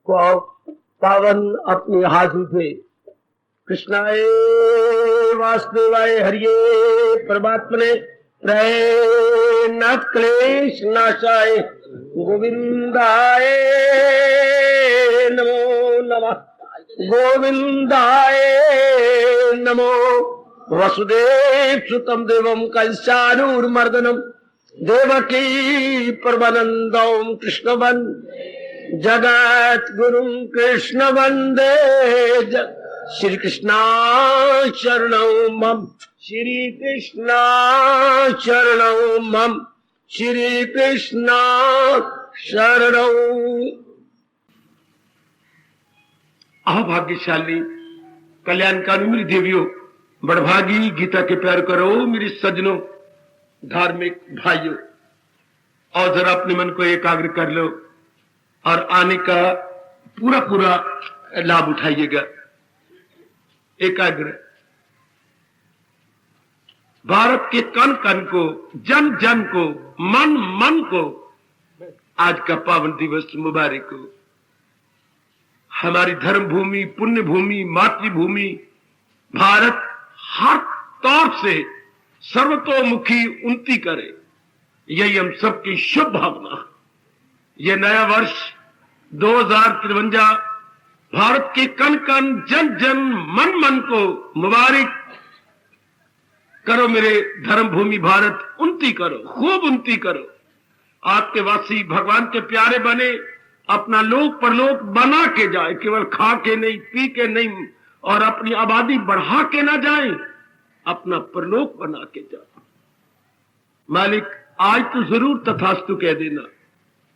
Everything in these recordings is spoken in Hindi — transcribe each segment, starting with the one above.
को पावन अपनी हाथ उठे। कृष्णाय वासुदेवाय हरिये परमात्मने प्रय न क्लेश नाशाय गोविंदाय नमो नमः। गोविंदाय नमो। वसुदेव सुतम देवम कंसानुर्मर्दनम देवकी परमानंदम कृष्ण वंदे जगत गुरु कृष्ण वंदे श्री कृष्णा शरणं मम। श्री कृष्णा शरणं मम। श्री कृष्णा शरणं। अभाग्यशाली कल्याणकारी मेरी देवियों, बड़भागी गीता के प्यार करो मेरी सज्जनों, धार्मिक भाइयों, और जरा अपने मन को एकाग्र कर लो और आने का पूरा पूरा लाभ उठाइएगा। एकाग्र भारत के कण कण को, जन जन को, मन मन को आज का पावन दिवस मुबारक हो। हमारी धर्म भूमि, पुण्य भूमि, मातृभूमि भारत हर तौर से सर्वतोमुखी उन्नति करे, यही हम सबकी शुभ भावना। यह नया वर्ष 2053 भारत के कण कण, जन जन, मन मन को मुबारक करो। मेरे धर्म भूमि भारत उन्नति करो, खूब उन्नति करो। आपके वासी भगवान के प्यारे बने, अपना लोक परलोक बना के जाए, केवल खा के नहीं, पी के नहीं, और अपनी आबादी बढ़ा के ना जाए, अपना परलोक बना के जाए। मालिक आज तो जरूर तथास्तु कह देना।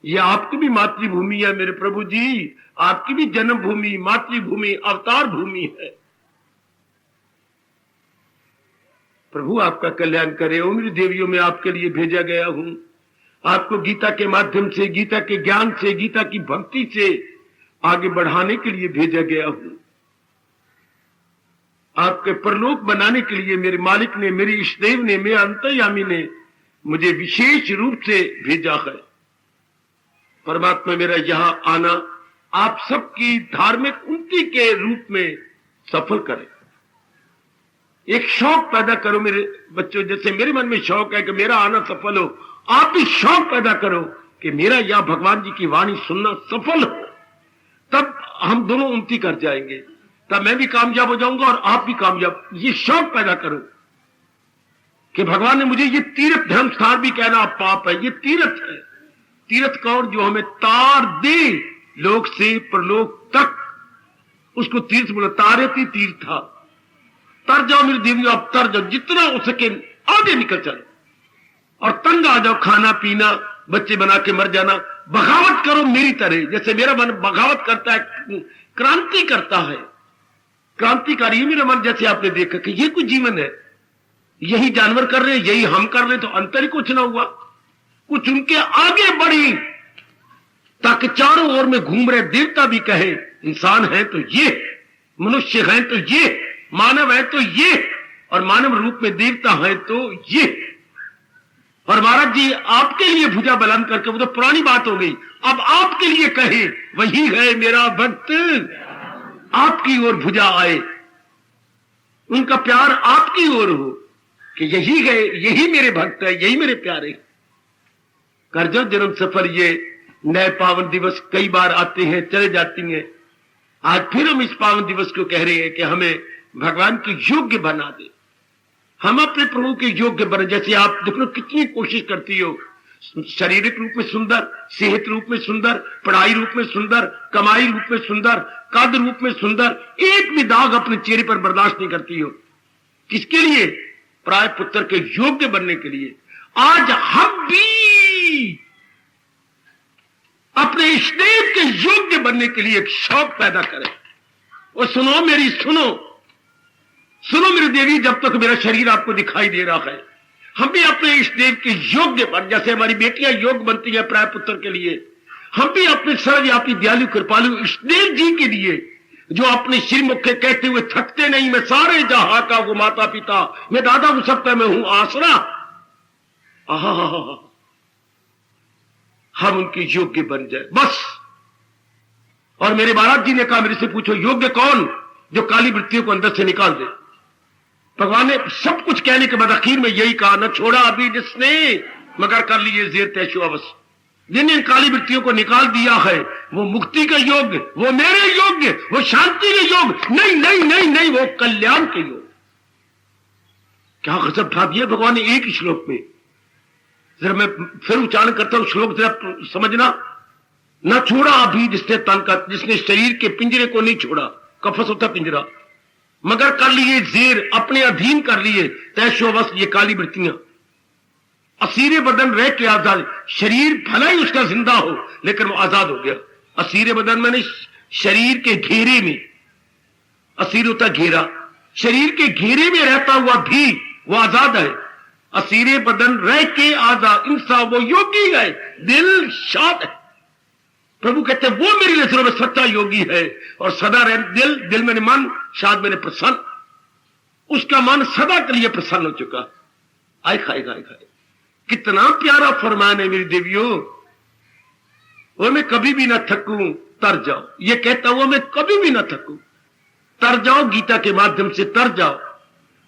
यह आपकी भी मातृभूमि है मेरे प्रभु जी, आपकी भी जन्मभूमि, मातृभूमि, अवतार भूमि है। प्रभु आपका कल्याण करे। ओ मेरी देवियों, में आपके लिए भेजा गया हूं, आपको गीता के माध्यम से, गीता के ज्ञान से, गीता की भक्ति से आगे बढ़ाने के लिए भेजा गया हूं। आपके परलोक बनाने के लिए मेरे मालिक ने, मेरे इष्टदेव ने, मेरे अंतर्यामी ने मुझे विशेष रूप से भेजा है। परमात्मा मेरा यहां आना आप सबकी धार्मिक उन्नति के रूप में सफल करे। एक शौक पैदा करो मेरे बच्चों, जैसे मेरे मन में शौक है कि मेरा आना सफल हो, आप भी शौक पैदा करो कि मेरा यह भगवान जी की वाणी सुनना सफल हो। तब हम दोनों उन्नति कर जाएंगे, तब मैं भी कामयाब हो जाऊंगा और आप भी कामयाब। ये शौक पैदा करो कि भगवान ने मुझे ये तीर्थ धर्म स्थान भी कहना पाप है, ये तीर्थ है। तीर्थ कौन? जो हमें तार दे लोक से परलोक तक, उसको तीर्थ बोला। तारती तीर्था। तर जाओ मेरी देवी, आप तर जाओ, जितना हो सके आगे निकल चलो, और तंग आ जाओ, खाना पीना, बच्चे बना के मर जाना। बगावत करो मेरी तरह, जैसे मेरा मन बगावत करता है, क्रांति करता है। क्रांतिकारी है मेरा मन, जैसे आपने देखा कि ये कुछ जीवन है, यही जानवर कर रहे हैं, यही हम कर रहे हैं, तो अंतर ही कुछ ना हुआ। कुछ उनके आगे बढ़ी ताकि चारों ओर में घूम रहे देवता भी कहे इंसान है तो ये, मनुष्य है तो ये, मानव है तो ये, और मानव रूप में देवता है तो ये। और महाराज जी आपके लिए भुजा बुलंद करके, वो तो पुरानी बात हो गई, अब आपके लिए कहे वही है मेरा भक्त, आपकी ओर भुजा आए, उनका प्यार आपकी ओर हो कि यही गए, यही मेरे भक्त है, यही मेरे प्यारे। कर जो जन्म सफर। ये नए पावन दिवस कई बार आते हैं, चले जाती हैं। आज फिर हम इस पावन दिवस को कह रहे हैं कि हमें भगवान के योग्य बना दे, हम अपने प्रभु के योग्य बने। जैसे आप देख लो कितनी कोशिश करती हो, शारीरिक रूप में सुंदर, सेहत रूप में सुंदर, पढ़ाई रूप में सुंदर, कमाई रूप में सुंदर, कद रूप में सुंदर, एक भी दाग अपने चेहरे पर बर्दाश्त नहीं करती हो। किसके लिए? प्राय पुत्र के योग्य बनने के लिए। आज हम भी अपने इष्टदेव के योग्य बनने के लिए एक शौक पैदा करें। और सुनो मेरी, सुनो मेरी देवी, जब तक मेरा शरीर आपको दिखाई दे रहा है, हम भी अपने इष्टदेव के योग्य बन, जैसे हमारी बेटियां योग्य बनती है प्राय पुत्र के लिए, हम भी अपने सर्वव्यापी दयालु कृपालु इष्टदेव जी के लिए, जो अपने श्रीमुख के कहते हुए थकते नहीं, मैं सारे जहां का वो माता पिता, मैं दादा हो सकता, मैं हूं आसरा। हम उनके योग्य बन जाए बस। और मेरे महाराज जी ने कहा मेरे से पूछो योग्य कौन जो काली वृत्तियों को अंदर से निकाल दे। भगवान ने सब कुछ कहने के बाद आखिर में यही कहा, न छोड़ा अभी जिसने मगर कर लिए जेर तैशो अवश्य। जिन्हें इन काली वृत्तियों को निकाल दिया है वो मुक्ति का योग, वो मेरे योग्य, वो शांति के योग नहीं नहीं नहीं नहीं, वो कल्याण के योग। क्या गजब ढा दिया भगवान ने एक ही श्लोक में। जरा मैं फिर उच्चारण करता हूं श्लोक, जरा समझना। न छोड़ा अभी जिसने तन का, जिसने शरीर के पिंजरे को नहीं छोड़ा, कफस होता पिंजरा, मगर कर लिए जेर, अपने अधीन कर लिए तैशोवश ये काली वृत्तियां। असीरे बदन रह के आजाद, शरीर भला ही उसका जिंदा हो लेकिन वो आजाद हो गया। असीरे बदन मैंने शरीर के घेरे में, असीर होता घेरा, शरीर के घेरे में रहता हुआ भी वो आजाद है। असीरे बदन रह के आजाद इंसान वो योगी है, दिल शाद है। प्रभु कहते हैं वो मेरे लिए सिर्फ सच्चा योगी है और सदा रह, दिल मैंने मन, शाद मैंने प्रसन्न, उसका मन सदा के लिए प्रसन्न हो चुका। आए खाएगा आए खाए। कितना प्यारा फरमान है मेरी देवियों। वो मैं कभी भी ना थकूं तर जाओ, ये कहता हुआ मैं कभी भी ना थकूं तर जाओ, गीता के माध्यम से तर जाओ।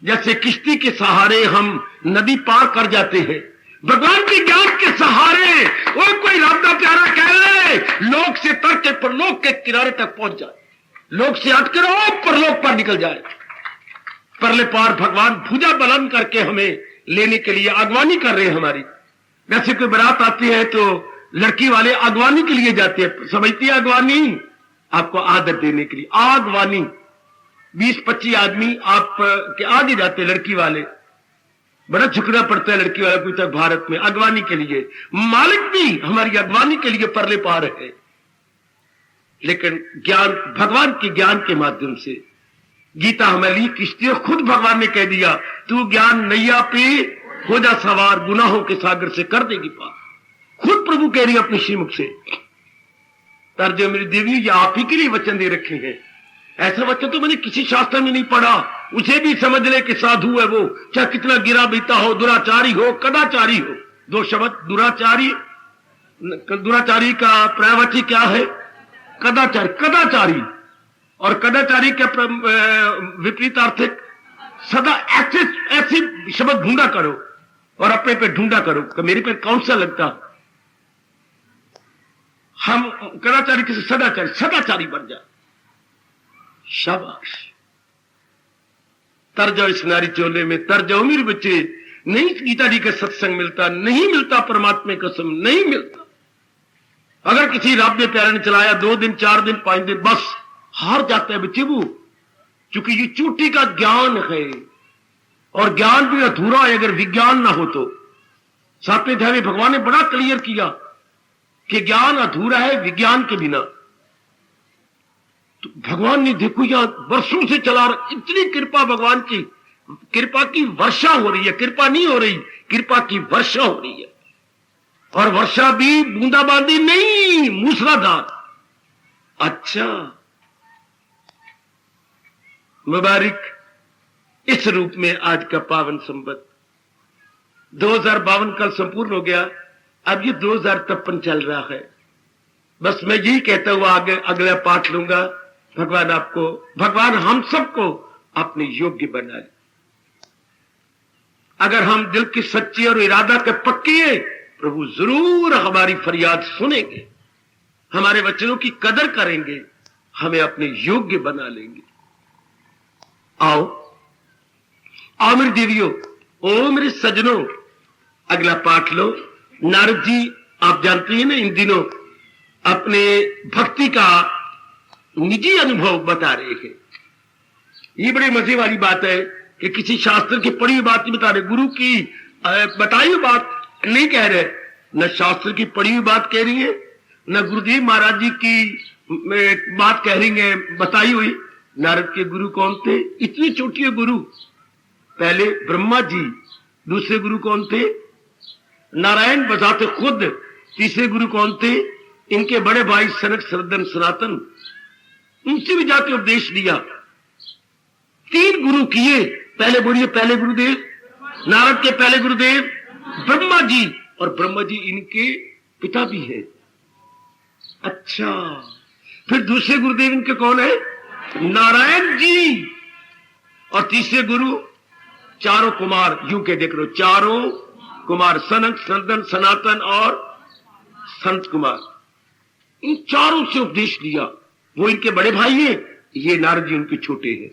जैसे किश्ती के सहारे हम नदी पार कर जाते हैं, भगवान के ज्ञान के सहारे वो कोई राधा प्यारा कह ले, लोक से तर के परलोक के किनारे तक पहुंच जाए, लोक से हट कर परलोक पर निकल जाए। परले पार भगवान भुजा बुलंद करके हमें लेने के लिए अगवानी कर रहे हैं हमारी। वैसे कोई बारात आती है तो लड़की वाले अगवानी के लिए जाते हैं, समझती है अगवानी, आपको आदत देने के लिए आगवानी। 20-25 आदमी आप के आगे जाते हैं लड़की वाले, बड़ा झुकना पड़ता है लड़की वाला कोई तक भारत में अगवानी के लिए। मालिक भी हमारी अगवानी के लिए परले पार है, लेकिन ज्ञान भगवान के ज्ञान के माध्यम से गीता हमारी किश्ती, और खुद भगवान ने कह दिया तू ज्ञान नैया पे हो जा सवार, गुनाहों के सागर से कर देगी पार। खुद प्रभु कह रही है अपने श्रीमुख से। तर्ज मेरी देवी ये आप ही के लिए वचन दे रखे हैं। ऐसा वचन तो मैंने किसी शास्त्र में नहीं पढ़ा, उसे भी समझ ले कि साधु है वो, चाहे कितना गिरा बीता हो, दुराचारी हो, कदाचारी हो। दो शब्द दुराचारी, दुराचारी का पर्यायवाची क्या है? कदाचारी। कदाचारी और कदाचारी के विपरीत आर्थिक सदा ऐसे शब्द ढूंढा करो और अपने पे ढूंढा करो कि मेरे पे कौन सा लगता। हम कदाचारी किसी सदाचारी, सदाचारी बन जाए। शाबाश, तर जाओ इस नारी चोले में, तर जाओ मेरे बच्चे। नहीं गीता जी का सत्संग मिलता, नहीं मिलता परमात्मा कसम, नहीं मिलता। अगर किसी राब्य प्यारे ने चलाया 2 दिन 4 दिन 5 दिन, बस हार जाता है बच्चे वो, क्योंकि ये चोटी का ज्ञान है और ज्ञान भी अधूरा है अगर विज्ञान ना हो तो। 7वें अध्याय में भगवान ने बड़ा क्लियर किया कि ज्ञान अधूरा है विज्ञान के बिना। तो भगवान ने देखो यहां वर्षों से चला रहा, इतनी कृपा भगवान की, कृपा की वर्षा हो रही है, कृपा नहीं हो रही, कृपा की वर्षा हो रही है। और वर्षा भी बूंदाबांदी नहीं, मूसलाधार। अच्छा, मुबारक इस रूप में आज का पावन संवत 2052 कल संपूर्ण हो गया, अब ये 2053 चल रहा है। बस मैं यही कहता हुआ आगे अगला पाठ लूंगा। भगवान आपको, भगवान हम सबको अपने योग्य बना ले। अगर हम दिल की सच्ची और इरादा के पक्के हैं, प्रभु जरूर हमारी फरियाद सुनेंगे, हमारे वचनों की कदर करेंगे, हमें अपने योग्य बना लेंगे। आओ आओ मेरी देवियों, ओ मेरे सजनों, अगला पाठ लो। नारद जी आप जानते हैं ना इन दिनों अपने भक्ति का निजी अनुभव बता रहे हैं। ये बड़े मजे वाली बात है कि किसी शास्त्र की पढ़ी हुई बात नहीं बता रहे, गुरु की बताई हुई बात नहीं कह रहे, न शास्त्र की पढ़ी हुई बात कह रही है, न गुरुदेव महाराज जी की बात कह रही है बताई हुई। नारद के गुरु कौन थे? इतने छोटे गुरु। पहले ब्रह्मा जी, दूसरे गुरु कौन थे? नारायण बजाते खुद। तीसरे गुरु कौन थे? इनके बड़े भाई सनक सनदन सनातन, उनसे भी जाके उपदेश दिया। 3 गुरु किए। पहले बोलिए, पहले गुरुदेव नारद के पहले गुरुदेव ब्रह्मा जी, और ब्रह्मा जी इनके पिता भी है। अच्छा, फिर दूसरे गुरुदेव इनके कौन है? नारायण जी। और तीसरे गुरु चारों कुमार, यूं के देख लो, चारों कुमार, सनक, सनंदन, सनातन और संत कुमार, इन चारों से उपदेश लिया। वो इनके बड़े भाई हैं, ये नारद जी उनके छोटे हैं।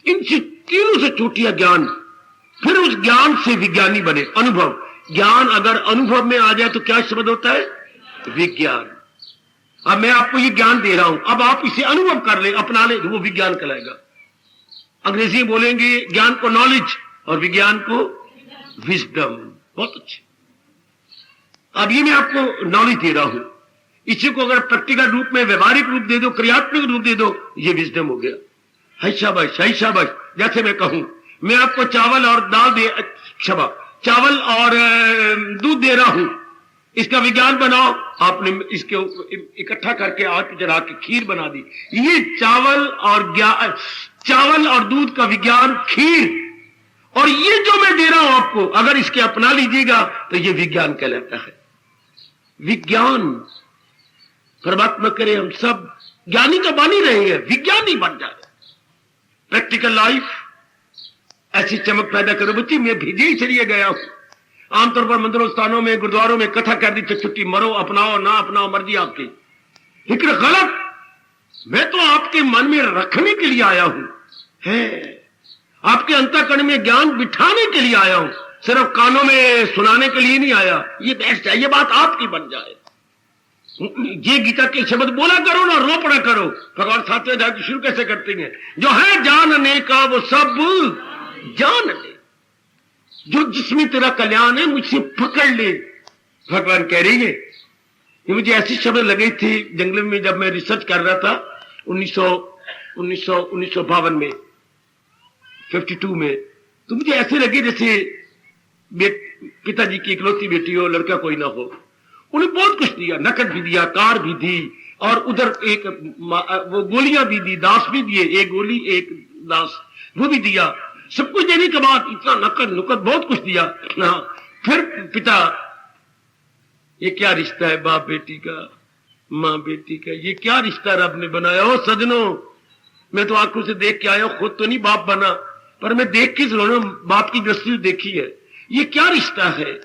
इनसे तीनों से चोटिया ज्ञान। फिर उस ज्ञान से विज्ञानी बने। अनुभव, ज्ञान अगर अनुभव में आ जाए तो क्या शब्द होता है? विज्ञान। अब मैं आपको ये ज्ञान दे रहा हूं, अब आप इसे अनुभव कर ले, अपना ले, वो विज्ञान कहलाएगा। अंग्रेजी में बोलेंगे ज्ञान को नॉलेज और विज्ञान को विजडम। बहुत अच्छे। अब ये मैं आपको नॉलेज दे रहा हूं, इसी को अगर प्रैक्टिकल रूप में, व्यवहारिक रूप दे दो, क्रियात्मक रूप दे दो, ये विजडम हो गया। है शाबाश, है शाबाश। जैसे मैं कहूं, मैं आपको चावल और दाल दे, चावल और दूध दे रहा हूं, इसका विज्ञान बनाओ। आपने इसके इकट्ठा करके आग जला के खीर बना दी। ये चावल और दूध का विज्ञान, खीर। और ये जो मैं दे रहा हूं आपको, अगर इसके अपना लीजिएगा तो ये विज्ञान कहलाता है। विज्ञान। परमात्मा करे हम सब ज्ञानी तो बन ही रहे हैं, विज्ञानी बन जाए। प्रैक्टिकल लाइफ ऐसी चमक पैदा करो। बच्ची मैं भेजे ही चलिए गया हूं। आमतौर पर मंदिरों, स्थानों में, गुरुद्वारों में कथा कर दी तो छुट्टी, मरो, अपनाओ ना अपनाओ, मर्जी आपकी। फिक्र गलत। मैं तो आपके मन में रखने के लिए आया हूं, है आपके अंतःकरण में ज्ञान बिठाने के लिए आया हूं, सिर्फ कानों में सुनाने के लिए नहीं आया। ये बेस्ट है, ये बात आपकी बन जाए। ये गीता के शब्द बोला करो ना, रो पड़ा करो। भगवान 7वें अध्याय की शुरू कैसे करते हैं? जो है जानने का वो सब जान ले, जो जिसमें तेरा कल्याण है मुझसे पकड़ ले। भगवान कह रही है। ये मुझे ऐसी शब्द लगी थी जंगल में जब मैं रिसर्च कर रहा था 1952 में, 52 में, तो मुझे ऐसे लगे जैसे पिताजी की इकलौती बेटी हो, लड़का कोई ना हो। उन्हें बहुत कुछ दिया, नकद भी दिया, कार भी दी, और उधर एक वो गोलियां भी दी, दास भी दिए, एक गोली एक दास, वो भी दिया। सब कुछ देने के बाद इतना नकद नुकद बहुत कुछ दिया। फिर पिता, ये क्या रिश्ता है बाप बेटी का, माँ बेटी का, ये क्या रिश्ता रब ने बनाया? हो सजनों, मैं तो आंखों से देख के आया, खुद तो नहीं बाप बना, पर मैं देख के जरूर बाप की दृष्टि देखी है। ये क्या रिश्ता है?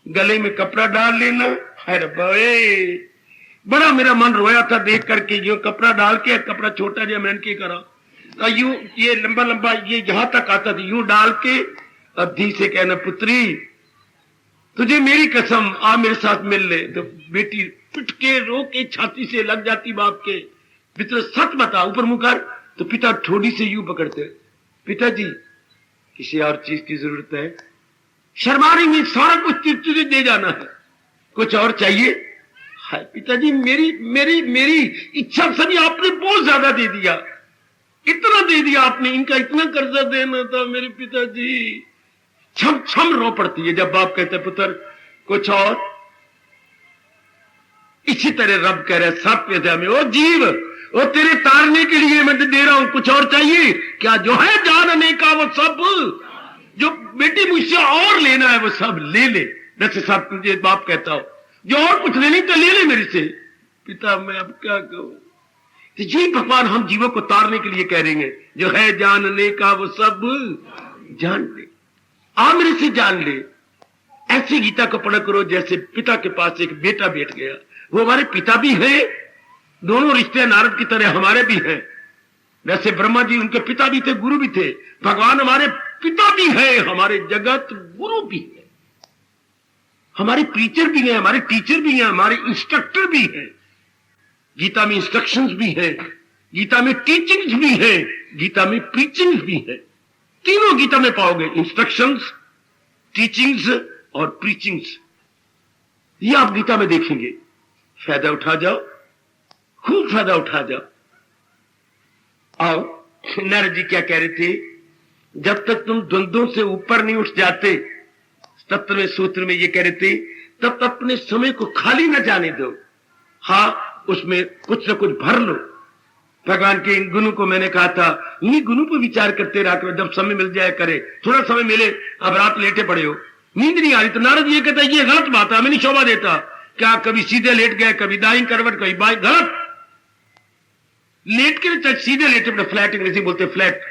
गले में कपड़ा डाल लेना, है रब्बा। बड़ा मेरा मन रोया था देख करके, यूं कपड़ा डाल के, कपड़ा छोटा जो मैंने के करा, यूं ये लंबा लंबा ये यहां तक आता था, यूं डाल के अब धी से कहना, पुत्री तुझे मेरी कसम आ मेरे साथ मिल ले। तो बेटी पिट के रो के छाती से लग जाती बाप के, पिता सच बता, ऊपर मुंह कर। तो पिता ठोड़ी से यूं पकड़ते, पिताजी किसी और चीज की जरूरत है? शर्मा रही नहीं, सारा कुछ तुझे दे जाना है, कुछ और चाहिए? हाय पिताजी, मेरी मेरी मेरी इच्छा सभी आपने बहुत ज्यादा दे दिया, इतना दे दिया आपने, इनका इतना कर्जा देना था मेरे पिताजी। छम छम रो पड़ती है जब बाप कहते पुत्र कुछ और। इसी तरह रब कह रहे सब पे में, ओ जीव, वो तेरे तारने के लिए मैं दे रहा हूं, कुछ और चाहिए क्या? जो है जानने का वो सब, जो बेटी मुझसे और लेना है वो सब ले ले। जैसे सब तुझे बाप कहता हो, जो और कुछ लेनी तो ले ले मेरे से। पिता मैं अब क्या कहूं? तो ये भगवान हम जीवों को तारने के लिए कह रहे हैं, जो है जानने का वो सब जान ले, आ मेरे से जान ले। ऐसी गीता को पढ़ा करो जैसे पिता के पास एक बेटा बैठ गया, वो हमारे पिता भी है, दोनों रिश्ते नारद की तरह हमारे भी हैं। वैसे ब्रह्मा जी उनके पिता भी थे, गुरु भी थे, भगवान हमारे पिता भी है, हमारे जगत गुरु भी है, हमारे प्रीचर भी हैं, हमारे टीचर भी हैं, हमारे इंस्ट्रक्टर भी हैं। गीता में इंस्ट्रक्शंस भी हैं, गीता में टीचिंग्स भी हैं, गीता में प्रीचिंग्स भी हैं। तीनों गीता में पाओगे, इंस्ट्रक्शंस, टीचिंग्स और प्रीचिंग्स। ये आप गीता में देखेंगे। फायदा उठा जाओ, खूब फायदा उठा जाओ। आओ, नारद जी क्या कह रहे थे? जब तक तुम द्वंद्वों से ऊपर नहीं उठ जाते, सप्तवें सूत्र में ये कह रहे थे, तब तक अपने समय को खाली न जाने दो। हाँ, उसमें कुछ न कुछ भर लो। भगवान के इन गुणों को मैंने कहा था, इन्हीं गुणों पर विचार करते रहा करो, जब समय मिल जाए करे। थोड़ा समय मिले, अब रात लेटे पड़े हो, नींद नहीं आ रही, तो नारद ये कहता है ये गलत बात है, हमें नहीं शोभा देता। क्या कभी सीधे लेट गए, कभी दाईं करवट, कभी बाईं, गलत। लेट के चाहे सीधे लेटे, अपने फ्लैट, अंग्रेजी बोलते फ्लैट,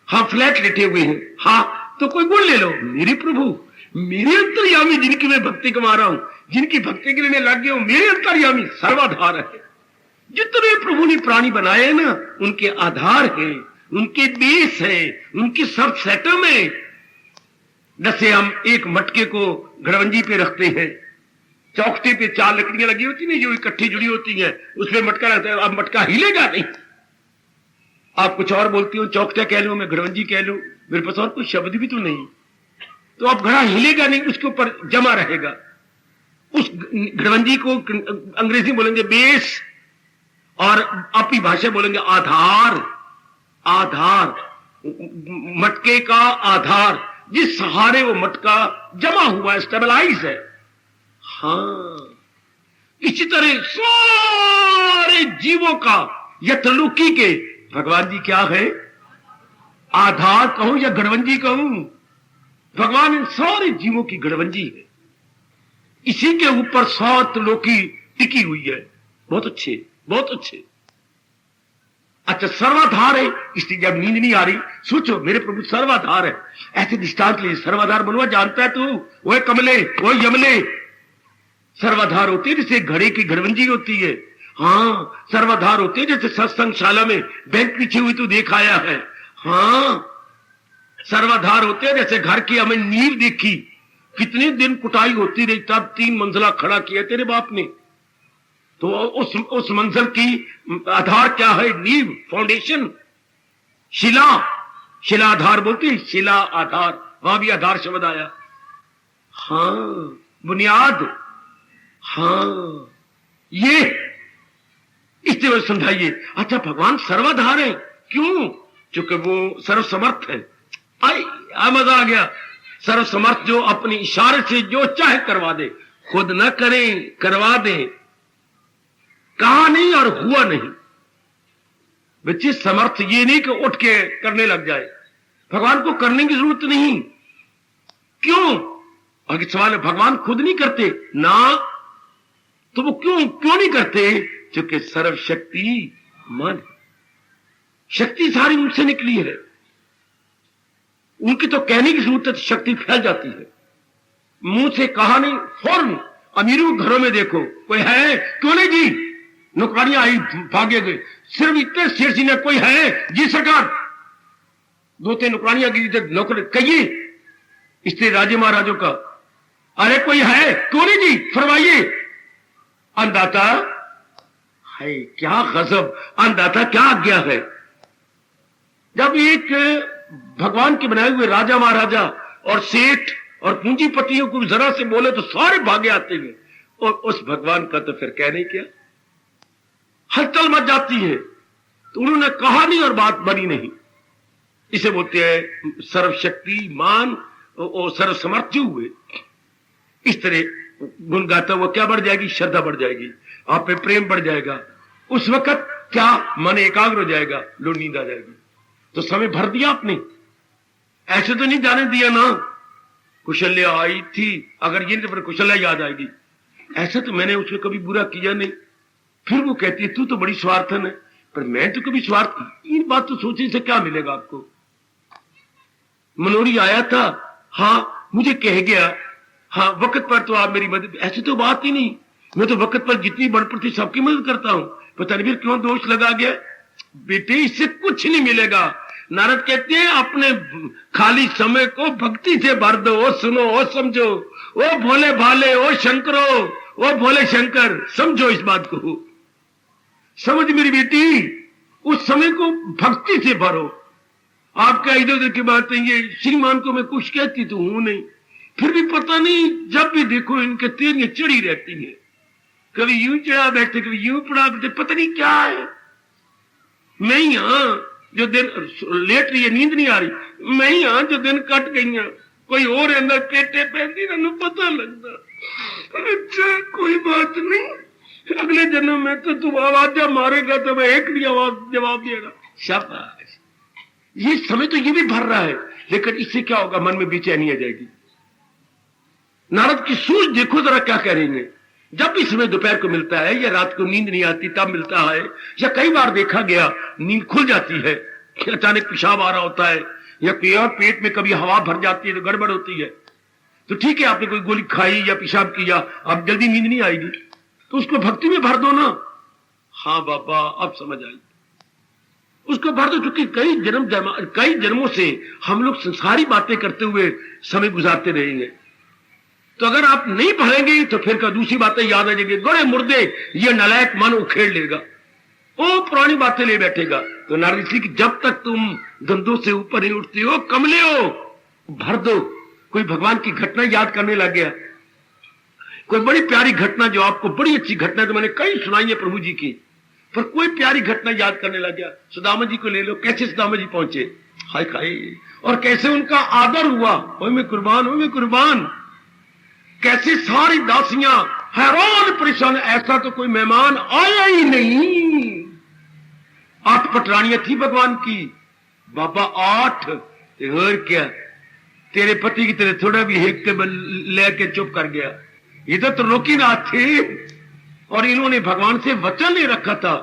हाँ फ्लैट लेटे हुए हैं, हाँ तो कोई गुण ले लो, मेरे प्रभु, मेरे अंतर्यामी जिनकी मैं भक्ति कमा रहा हूं, जिनकी भक्ति के लिए मैं लग गया हूं, मेरे अंतर्यामी सर्वाधार है। जितने प्रभु ने प्राणी बनाए हैं ना, उनके आधार है, उनके बेस है, उनकी सब सेटम है। जैसे हम एक मटके को घड़वंजी पे रखते हैं, चौखटे पे 4 लकड़ियां लगी होती नहीं, जो इकट्ठी जुड़ी होती हैं, उसमें मटका रहता है, अब मटका हिलेगा नहीं। आप कुछ और बोलती हो, चौखटा कह लो, मैं घड़वंजी कह लूं, मेरे पास और कोई शब्द भी तो नहीं, तो अब घड़ा हिलेगा नहीं, उसके ऊपर जमा रहेगा। उस घड़वंजी को अंग्रेजी बोलेंगे बेस, और अपनी भाषा बोलेंगे आधार। आधार, मटके का आधार, जिस सहारे वो मटका जमा हुआ है, स्टेबलाइज है। हाँ, इसी तरह सारे जीवों का या त्रिलोकी के भगवान जी क्या है? आधार कहूं या घड़वंजी कहूं, भगवान इन सारे जीवों की घड़वंजी है। इसी के ऊपर 100 त्रिलोकी टिकी हुई है। बहुत अच्छे, बहुत अच्छे। अच्छा, सर्वाधार है, इसलिए जब नींद नहीं आ रही, सोचो मेरे प्रभु सर्वाधार है, ऐसे दृष्टांत ले। सर्वाधार बनवा जानता है तू? वो कमले, वो यमले सर्वाधार होते हैं, जैसे घड़े की घड़वंजी होती है। हाँ, सर्वाधार होते हैं, जैसे सत्संगशाला में बैंक पीछे हुई तो देख आया है। हाँ, सर्वाधार होते हैं, जैसे घर की हमें नींव देखी, कितने दिन कुटाई होती रही, तब 3 मंजिला खड़ा किया तेरे बाप ने। तो उस मंजिल की आधार क्या है? नींव, फाउंडेशन, शिला। शिला आधार बोलते हैं, शिला आधार, वहां भी आधार शब्द आया। हाँ, बुनियाद। हाँ, ये इस तरह समझाइए। अच्छा, भगवान सर्वाधार है, क्यों? क्योंकि वो सर्वसमर्थ है। मजा आ गया। सर्वसमर्थ, जो अपने इशारे से जो चाहे करवा दे, खुद न करें करवा दे, कहा नहीं और हुआ नहीं। बच्चे, समर्थ ये नहीं कि उठ के करने लग जाए, भगवान को करने की जरूरत नहीं। क्यों? आगे सवाल है, भगवान खुद नहीं करते ना, तो वो क्यों नहीं करते? क्योंकि सर्वशक्ति मन, शक्ति सारी उनसे निकली है। उनकी तो कहने की जरूरत है, शक्ति फैल जाती है। मुंह से कहा नहीं, फौरन। अमीरों घरों में देखो, कोई है? क्यों नहीं जी? नौकरानियां आई, भागे गए, सिर्फ इतने शेर सीने, कोई है? जी सरकार। 2-3 नौकरानियां की नौकर कहिए, इसलिए राजे महाराजों का, अरे कोई है? क्यों नहीं जी, फरमाइए। अन्नदाता है, क्या गजब, अन्नदाता क्या आज्ञा है। जब एक भगवान के बनाए हुए राजा महाराजा और सेठ और पूंजीपतियों को जरा से बोले तो सारे भागे आते हैं, और उस भगवान का तो फिर कहने क्या, हलचल मच जाती है। तो उन्होंने कहा नहीं और बात बनी नहीं। इसे बोलते हैं सर्वशक्तिमान और सर्वसमर्थ हुए। इस तरह गुण गाता हुआ क्या बढ़ जाएगी? श्रद्धा बढ़ जाएगी, आप पे प्रेम बढ़ जाएगा। उस वक्त क्या मन एकाग्र हो जाएगा, लो नींद आ जाएगी। तो समय भर दिया आपने, ऐसे तो नहीं जाने दिया ना। कुशल्या आई थी, अगर ये पर कुशल्या याद आएगी, ऐसा तो मैंने उसमें कभी बुरा किया नहीं। फिर वो कहती है तू तो बड़ी स्वार्थन है, पर मैं तो कभी स्वार्थ, इन बात तो सोचने से क्या मिलेगा आपको। मनोरी आया था, हाँ मुझे कह गया, हाँ वक्त पर तो आप मेरी मदद, ऐसी तो बात ही नहीं। मैं तो वक्त पर जितनी बढ़ सबकी मदद करता हूं, पता नहीं फिर क्यों दोष लगा गया। बेटे इससे कुछ नहीं मिलेगा। नारद कहते हैं अपने खाली समय को भक्ति से भर दो। ओ सुनो, ओ समझो, ओ भोले भाले, ओ शंकरो, ओ भोले शंकर, समझो इस बात को, समझ मेरी बेटी, उस समय को भक्ति से भरो। आपका इधर उधर की बात है, ये श्रीमान को मैं कुछ कहती तो हूं नहीं, फिर भी पता नहीं जब भी देखो इनके तेरियां चढ़ी रहती है, कभी यूं चढ़ा बैठते, कभी यूं पड़ा बैठते, पता नहीं क्या है। मैं यहां जो दिन लेट रही है, नींद नहीं आ रही, मैं यहां जो दिन कट गई, कोई और अंदर पेटे पहनती ना पता लगता। अच्छा कोई बात नहीं, अगले जन्म में तो तू आवाजा मारेगा तो मैं एक भी आवाज जवाब देगा। शाबाश। ये समय तो ये भी भर रहा है, लेकिन इससे क्या होगा, मन में बेचैनी आ जाएगी। नारद की सूझ देखो जरा क्या कह रही है। जब भी समय दोपहर को मिलता है या रात को नींद नहीं आती तब मिलता है, या कई बार देखा गया नींद खुल जाती है, अचानक पेशाब आ रहा होता है, या पेट में कभी हवा भर जाती है तो गड़बड़ होती है, तो ठीक है आपने कोई गोली खाई या पेशाब किया, अब जल्दी नींद नहीं आएगी तो उसको भक्ति में भर दो ना। हाँ बाबा अब समझ आई, उसको भर दो, क्योंकि कई जन्मों से हम लोग संसारी बातें करते हुए समय गुजारते रहेंगे। तो अगर आप नहीं पढ़ेंगे तो फिर दूसरी बातें याद आ जाएंगी, गोरे मुर्दे ये नालायक मन उखेड़ लेगा, वो पुरानी बातें ले बैठेगा। तो नारद जी की जब तक तुम धंधों से ऊपर नहीं उठते हो, कमले हो, भर दो। कोई भगवान की घटना याद करने लग गया, कोई बड़ी प्यारी घटना जो आपको बड़ी अच्छी घटना तो मैंने कई सुनाई है प्रभु जी की, पर कोई प्यारी घटना याद करने लग गया। सुदामा जी को ले लो, कैसे सुदामा जी पहुंचे, हाय खाए, और कैसे उनका आदर हुआ, ओए मैं कुर्बान, ओए मैं कुर्बान। कैसे सारी दासियां हैरान परेशान, ऐसा तो कोई मेहमान आया ही नहीं। 8 पटरानियां थी भगवान की, बाबा 8, और क्या तेरे पति की तरह थोड़ा भी हेक के लेके चुप कर गया। इधर तो लोकीनाथ थे और इन्होंने भगवान से वचन ले रखा था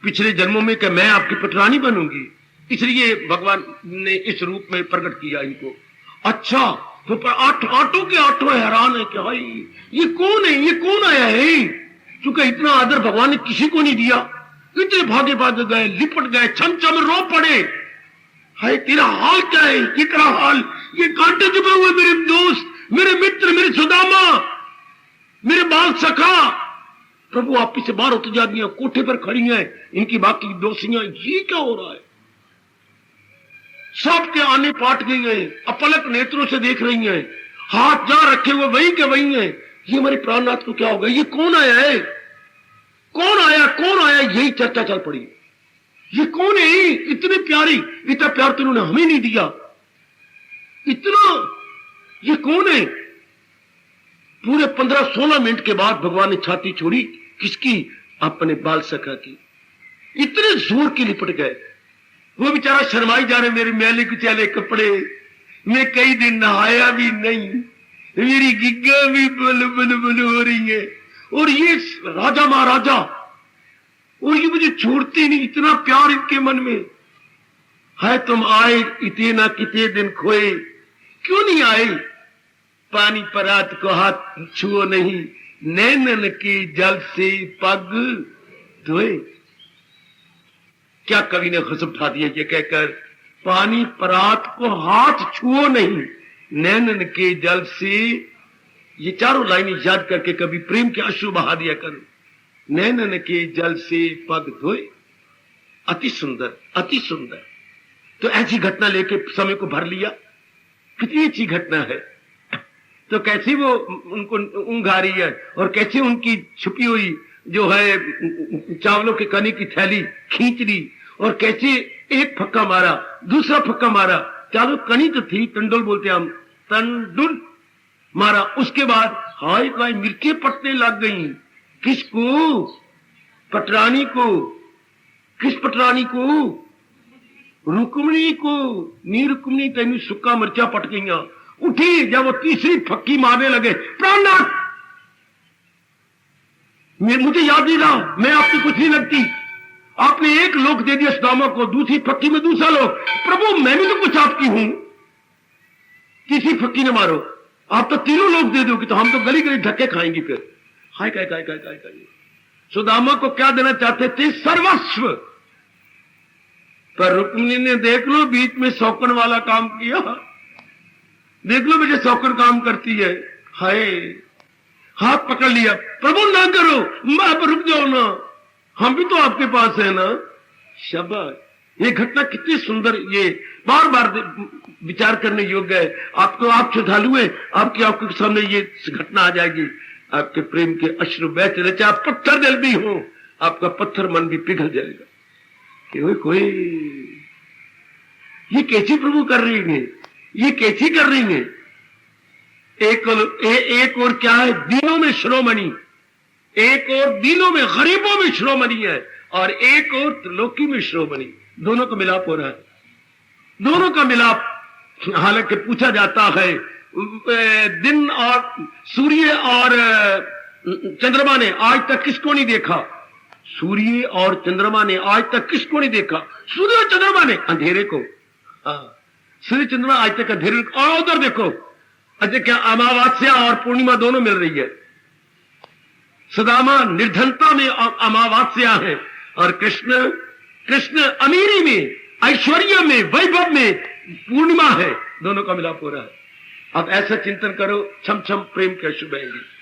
पिछले जन्मों में कि मैं आपकी पटरानी बनूंगी, इसलिए भगवान ने इस रूप में प्रकट किया इनको। अच्छा तो पर 8 के 8 हैरान है कि भाई ये कौन है, ये कौन आया है, क्योंकि इतना आदर भगवान ने किसी को नहीं दिया। इतने भागे भागे गए, लिपट गए, छम छम रो पड़े, हाय तेरा हाल क्या है, ये तेरा हाल, ये कांटे चुपे हुए मेरे दोस्त, मेरे मित्र, मेरे सुदामा, मेरे बाल सखा, प्रभु आप से बाहर होती जाती हैं, कोठे पर खड़ी हैं इनकी बाकी दोस्तियां, ये क्या हो रहा है। सबके आने पाट गई हैं, अपलक नेत्रों से देख रही हैं, हाथ जहां रखे हुए वहीं के वहीं हैं। ये हमारे प्राणनाथ को क्या हो गया, ये कौन आया है, कौन आया, कौन आया, यही चर्चा चल पड़ी। ये कौन है, इतने प्यारी, इतना प्यार तो इन्होंने हमें नहीं दिया, इतना, ये कौन है। पूरे 15-16 मिनट के बाद भगवान ने छाती छोड़ी, किसकी, अपने बाल सखा की। इतने जोर की लिपट गए, वो बेचारा शर्माई जा रहे, मेरे मैले कुचैले कपड़े, मैं कई दिन नहाया भी नहीं, मेरी गिग्गा भी बल बल बल हो रही है, और ये राजा महाराजा, और ये मुझे छोड़ते नहीं, इतना प्यार इनके मन में है। तुम आए इतने ना कितने दिन खोए, क्यों नहीं आए, पानी परात को हाथ छुओ नहीं, नैनन के जल से पग धोए। क्या कवि ने गजब उठा दिया ये कहकर, पानी परात को हाथ छुओ नहीं, नैनन के जल से, ये चारों लाइनें याद करके कभी प्रेम के अश्रु बहा दिया करो। नैनन के जल से पग धोए, अति सुंदर, अति सुंदर। तो ऐसी घटना लेके समय को भर लिया, कितनी अच्छी घटना है। तो कैसी वो उनको ऊँघा रही है, और कैसे उनकी छुपी हुई जो है चावलों के कनी की थैली खींच ली, और कैसे एक फक्का मारा, दूसरा फक्का मारा, चावल कनी तो थी, टंडुल बोलते हम, टंडुल मारा। उसके बाद हाय हाय मिर्चे पटने लग गई, किसको, पटरानी को, किस पटरानी को, रुक्मिणी को। नी रुक्मिणी तेन सुक्का मिर्चा पट गई। उठी, जब वो तीसरी फक्की मारने लगे, प्राणनाथ मुझे याद नहीं रहा, मैं आपकी कुछ नहीं लगती, आपने एक लोक दे दिया सुदामा को, दूसरी फक्की में दूसरा लोक, प्रभु मैं भी तो कुछ आपकी हूं, तीसरी फक्की ने मारो, आप तो तीनों लोग दे दोगे, तो हम तो गली गली धक्के खाएंगे फिर। हाय काय काय काय काय काय। सुदामा को क्या देना चाहते थे, सर्वस्व, पर रुक्मिणी ने देख लो बीच में शौकन वाला काम किया, देख लो बेटे शौकन काम करती है, हाय हाथ पकड़ लिया, प्रभु ना करो, अब रुक जाओ ना, हम भी तो आपके पास है ना। शाबाश, ये घटना कितनी सुंदर, ये बार बार विचार करने योग्य है। आपको, आप श्रद्धालु हैं, आपकी आपके सामने ये घटना आ जाएगी, आपके प्रेम के अश्रु बह चले, चाहे आप पत्थर दिल भी हो, आपका पत्थर मन भी पिघल जाएगा कि कोई ये कैसी प्रभु कर रही है, ये कैसी कर रही है। एक और क्या है, दीनों में शिरोमणि, एक और दीनों में गरीबों में शिरोमणि है, और एक और त्रिलोकी में शिरोमणि। दोनों का मिलाप हो रहा है, दोनों का मिलाप। हालांकि पूछा जाता है दिन और सूर्य और चंद्रमा ने आज तक किसको नहीं देखा? सूर्य और चंद्रमा ने आज तक किसको नहीं देखा? सूर्य और चंद्रमा ने, अंधेरे को। हाँ, सूर्य चंद्रमा आज तक अंधेरे को। और उधर देखो, अच्छा क्या अमावस्या और पूर्णिमा दोनों मिल रही है। सुदामा निर्धनता में अमावस्या है और कृष्ण अमीरी में, ऐश्वर्य में, वैभव में पूर्णिमा है। दोनों का मिलाप हो रहा है। अब ऐसा चिंतन करो, छम छम प्रेम के अश्रु बहेंगे।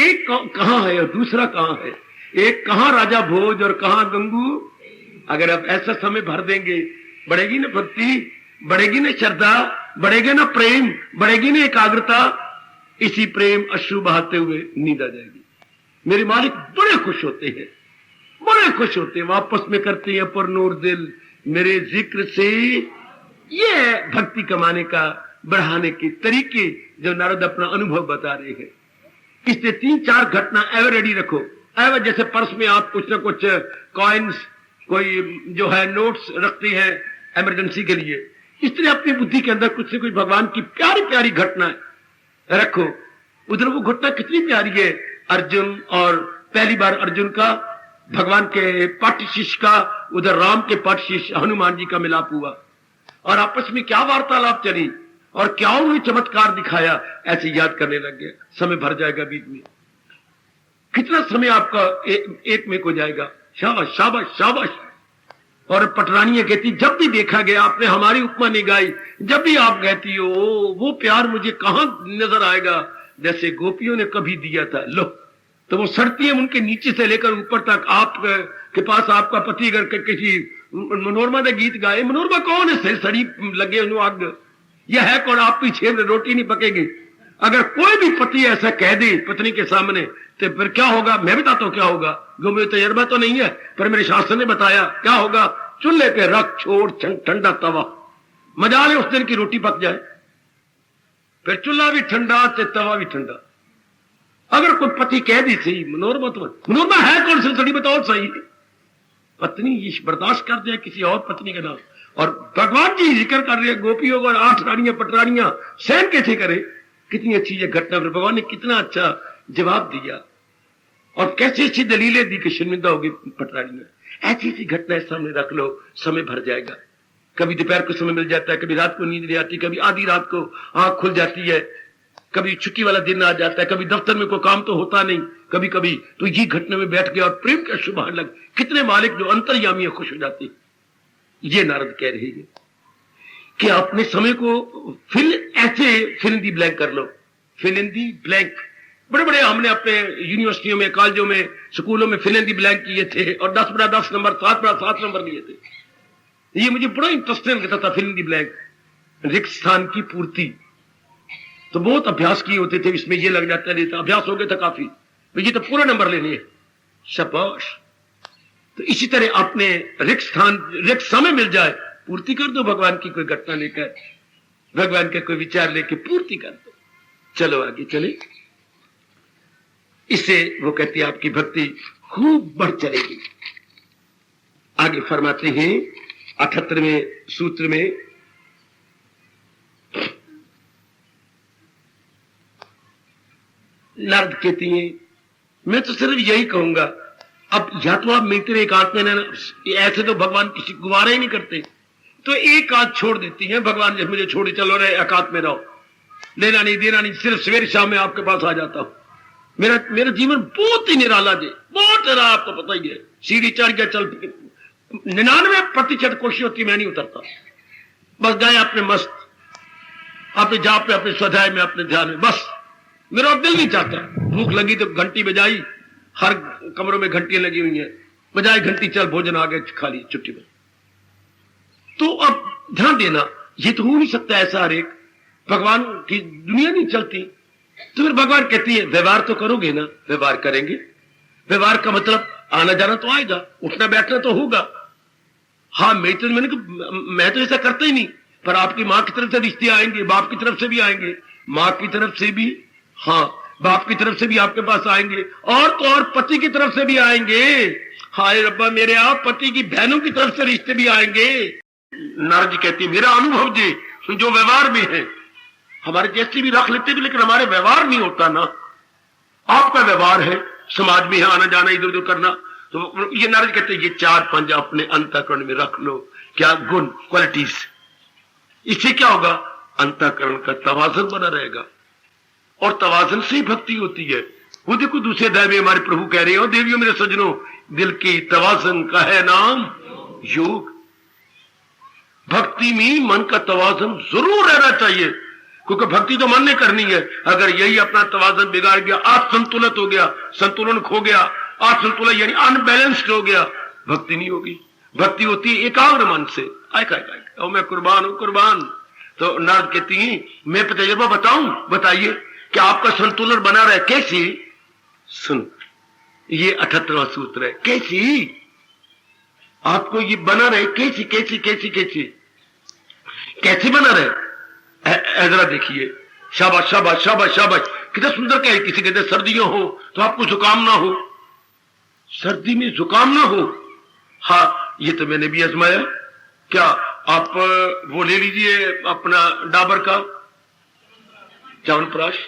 एक कहां है और दूसरा कहां है? एक कहां राजा भोज और कहां गंगू? अगर आप ऐसा समय भर देंगे, बढ़ेगी ना भक्ति, बढ़ेगी ना श्रद्धा, बढ़ेगा ना प्रेम, बढ़ेगी ना एकाग्रता। इसी प्रेम अश्रु बहाते हुए नींद आ जाएगी। मेरे मालिक बड़े खुश होते हैं, बड़े खुश होते हैं, वापस में करते हैं पुरनूर दिल मेरे जिक्र से। ये है भक्ति कमाने का, बढ़ाने के तरीके जो नारद अपना अनुभव बता रहे हैं। इससे 3-4 घटना एवर रेडी रखो। एवर जैसे पर्स में आप कुछ ना कुछ कॉइन्स, कोई जो है नोट्स रखते हैं इमरजेंसी के लिए, इस तरह अपनी बुद्धि के अंदर कुछ से कुछ भगवान की प्यारी प्यारी घटना रखो। उधर वो घटना कितनी प्यारी है, अर्जुन और पहली बार अर्जुन का भगवान के पट शिष्य का, उधर राम के पट शिष्य हनुमान जी का मिलाप हुआ और आपस में क्या वार्तालाप चली और क्या उन्होंने चमत्कार दिखाया। ऐसे याद करने लग गया, समय भर जाएगा बीच में। कितना समय आपका एक में को जाएगा। शाबाश शाबाश शाबाश। और पटरानियां कहती, जब भी देखा गया आपने हमारी उपमा नहीं गाई, जब भी आप कहती हो वो प्यार मुझे कहां नजर आएगा जैसे गोपियों ने कभी दिया था। लो, तो वो सड़ती है उनके नीचे से लेकर ऊपर तक। आप के पास आपका पति अगर किसी मनोरमा ने गीत गाए, मनोरमा कौन है? सड़ी लगे आग, यह है कौन? आप पीछे रोटी नहीं पकेगी। अगर कोई भी पति ऐसा कह दे पत्नी के सामने, तो फिर क्या होगा? मैं बताता हूं क्या होगा, जो मेरे तजर्बा तो नहीं है पर मेरे शास्त्र ने बताया क्या होगा। चूल्हे पे रख छोड़ ठंडा तवा, मजा ले उस दिन की रोटी पक जाए। फिर चूल्हा भी ठंडा ते तवा भी ठंडा। अगर कोई पति कह दी सही मनोरमा, तो मनोरमा है कौन सी? सड़ी बताओ सही। पत्नी ये बर्दाश्त कर दे किसी और पत्नी का नाम, और भगवान जी जिक्र कर रहे हैं गोपियों को, 8 रानियां पटरानियां सहन कैसे करे। कितनी अच्छी ये घटना, भगवान ने कितना अच्छा जवाब दिया और कैसी अच्छी दलीलें दी कि शर्मिंदा होगी पटरानियां। ऐसी ऐसी घटनाएं सामने रख लो, समय भर जाएगा। कभी दोपहर को समय मिल जाता है, कभी रात को नींद नहीं आती, कभी आधी रात को आंख खुल जाती है, कभी छुट्टी वाला दिन आ जाता है, कभी दफ्तर में कोई काम तो होता नहीं, कभी कभी तो ये घटना में बैठ गया और प्रेम का शुभ लग। कितने मालिक जो अंतर्यामी खुश हो जाते। ये नारद कह रहे हैं कि अपने समय को फिल इन दी ब्लैंक कर लो। फिल इन दी ब्लैंक बड़े बड़े हमने अपने यूनिवर्सिटियों में, कॉलेजों में, स्कूलों में फिल इन दी ब्लैंक किए थे और 10 बड़ा 10 नंबर, 7 बड़ा 7 नंबर लिए थे। ये मुझे बड़ा इंटरेस्टिंग लगता था। फिल इन दी ब्लैंक, रिक्त स्थान की पूर्ति, तो बहुत अभ्यास किए होते थे। इसमें ये लग जाता नहीं था, अभ्यास हो गया था काफी, तो ये तो पूरा नंबर लेने हैं, शाबाश। तो इसी तरह अपने रिक्त स्थान, रिक्त समय मिल जाए, पूर्ति कर दो। भगवान की कोई घटना लेकर, भगवान का कोई विचार लेकर पूर्ति कर दो। चलो आगे चले। इससे वो कहती है आपकी भक्ति खूब बढ़ चलेगी। आगे फरमाते हैं 78वें सूत्र में, नारद कहती हैं मैं तो सिर्फ यही कहूंगा, अब या तो आप मिलते एक आंख में ना, ऐसे तो भगवान किसी गुवारा ही नहीं करते, तो एक आंख छोड़ देती है भगवान, जब मुझे छोड़ी चलो रे एकांत में रहो, लेना नहीं देना नहीं, सिर्फ सवेरे शाम में आपके पास आ जाता हूं। मेरा जीवन बहुत ही निराला जी, बहुत निराला, आपको पता ही है। सीढ़ी चढ़ गया, चल 99% कोशिश होती मैं नहीं उतरता, बस गए अपने मस्त, अपने जाप पे, अपने स्वाध्याय में, अपने ध्यान में, बस मेरा दिल नहीं चाहता। भूख लगी तो घंटी बजाई, हर कमरों में घंटियां लगी हुई हैं, बजाय घंटी, चल भोजन आ गया, खा ली छुट्टी में। तो अब ध्यान देना, ये तो हो नहीं सकता ऐसा हर एक, भगवान की दुनिया नहीं चलती। तो फिर भगवान कहती है व्यवहार तो करोगे ना, व्यवहार करेंगे। व्यवहार का मतलब आना जाना तो आएगा, उठना बैठना तो होगा। हाँ मैं तो ऐसा करता ही नहीं, पर आपकी माँ की तरफ से रिश्ते आएंगे, बाप की तरफ से भी आएंगे, माँ की तरफ से भी, हाँ बाप की तरफ से भी आपके पास आएंगे, और तो और पति की तरफ से भी आएंगे। हाय रब्बा मेरे, आप पति की बहनों की तरफ से रिश्ते भी आएंगे। नारद जी कहती है मेरा अनुभव जी जो व्यवहार में है, हमारे जैसे भी रख लेते भी, लेकिन हमारे व्यवहार नहीं होता ना। आपका व्यवहार है, समाज में आना जाना, इधर उधर करना। तो ये नारद कहते हैं ये 4-5 अपने अंतःकरण में रख लो। क्या गुण, क्वालिटीज। इससे क्या होगा, अंतःकरण का तवाज़ुन बना रहेगा, और तवाज़ुन से ही भक्ति होती है। वो देखो दूसरे अध्याय में हमारे प्रभु कह रहे हो, देवियों मेरे सज्जनों, दिल की तवाज़ुन का है नाम योग। भक्ति में मन का तवाज़ुन जरूर रहना चाहिए, क्योंकि भक्ति तो मन ने करनी है। अगर यही अपना तवाज़ुन बिगाड़ गया, असंतुलित हो गया, संतुलन खो गया, असंतुलन यानी अनबैलेंस्ड हो गया, भक्ति नहीं होगी। भक्ति होती है एकाग्र मन से। आय मैं कुर्बान हूं, कुर्बान। तो नारद कहती है मैं तजुर्बा बताऊं, बताइए कि आपका संतुलन बना रहे। कैसी? सुन, ये 78वां सूत्र है। कैसी आपको ये बना रहे? कैसी कैसी कैसी कैसी कैसे बना रहे? जरा देखिए। शाबाश शाबाश शाबाश शाबाश, कितना सुंदर कहे। किसी कहते सर्दियों हो तो आपको जुकाम ना हो, सर्दी में जुकाम ना हो। हाँ, ये तो मैंने भी आजमाया। क्या आप वो ले लीजिए अपना डाबर का च्यवनप्राश,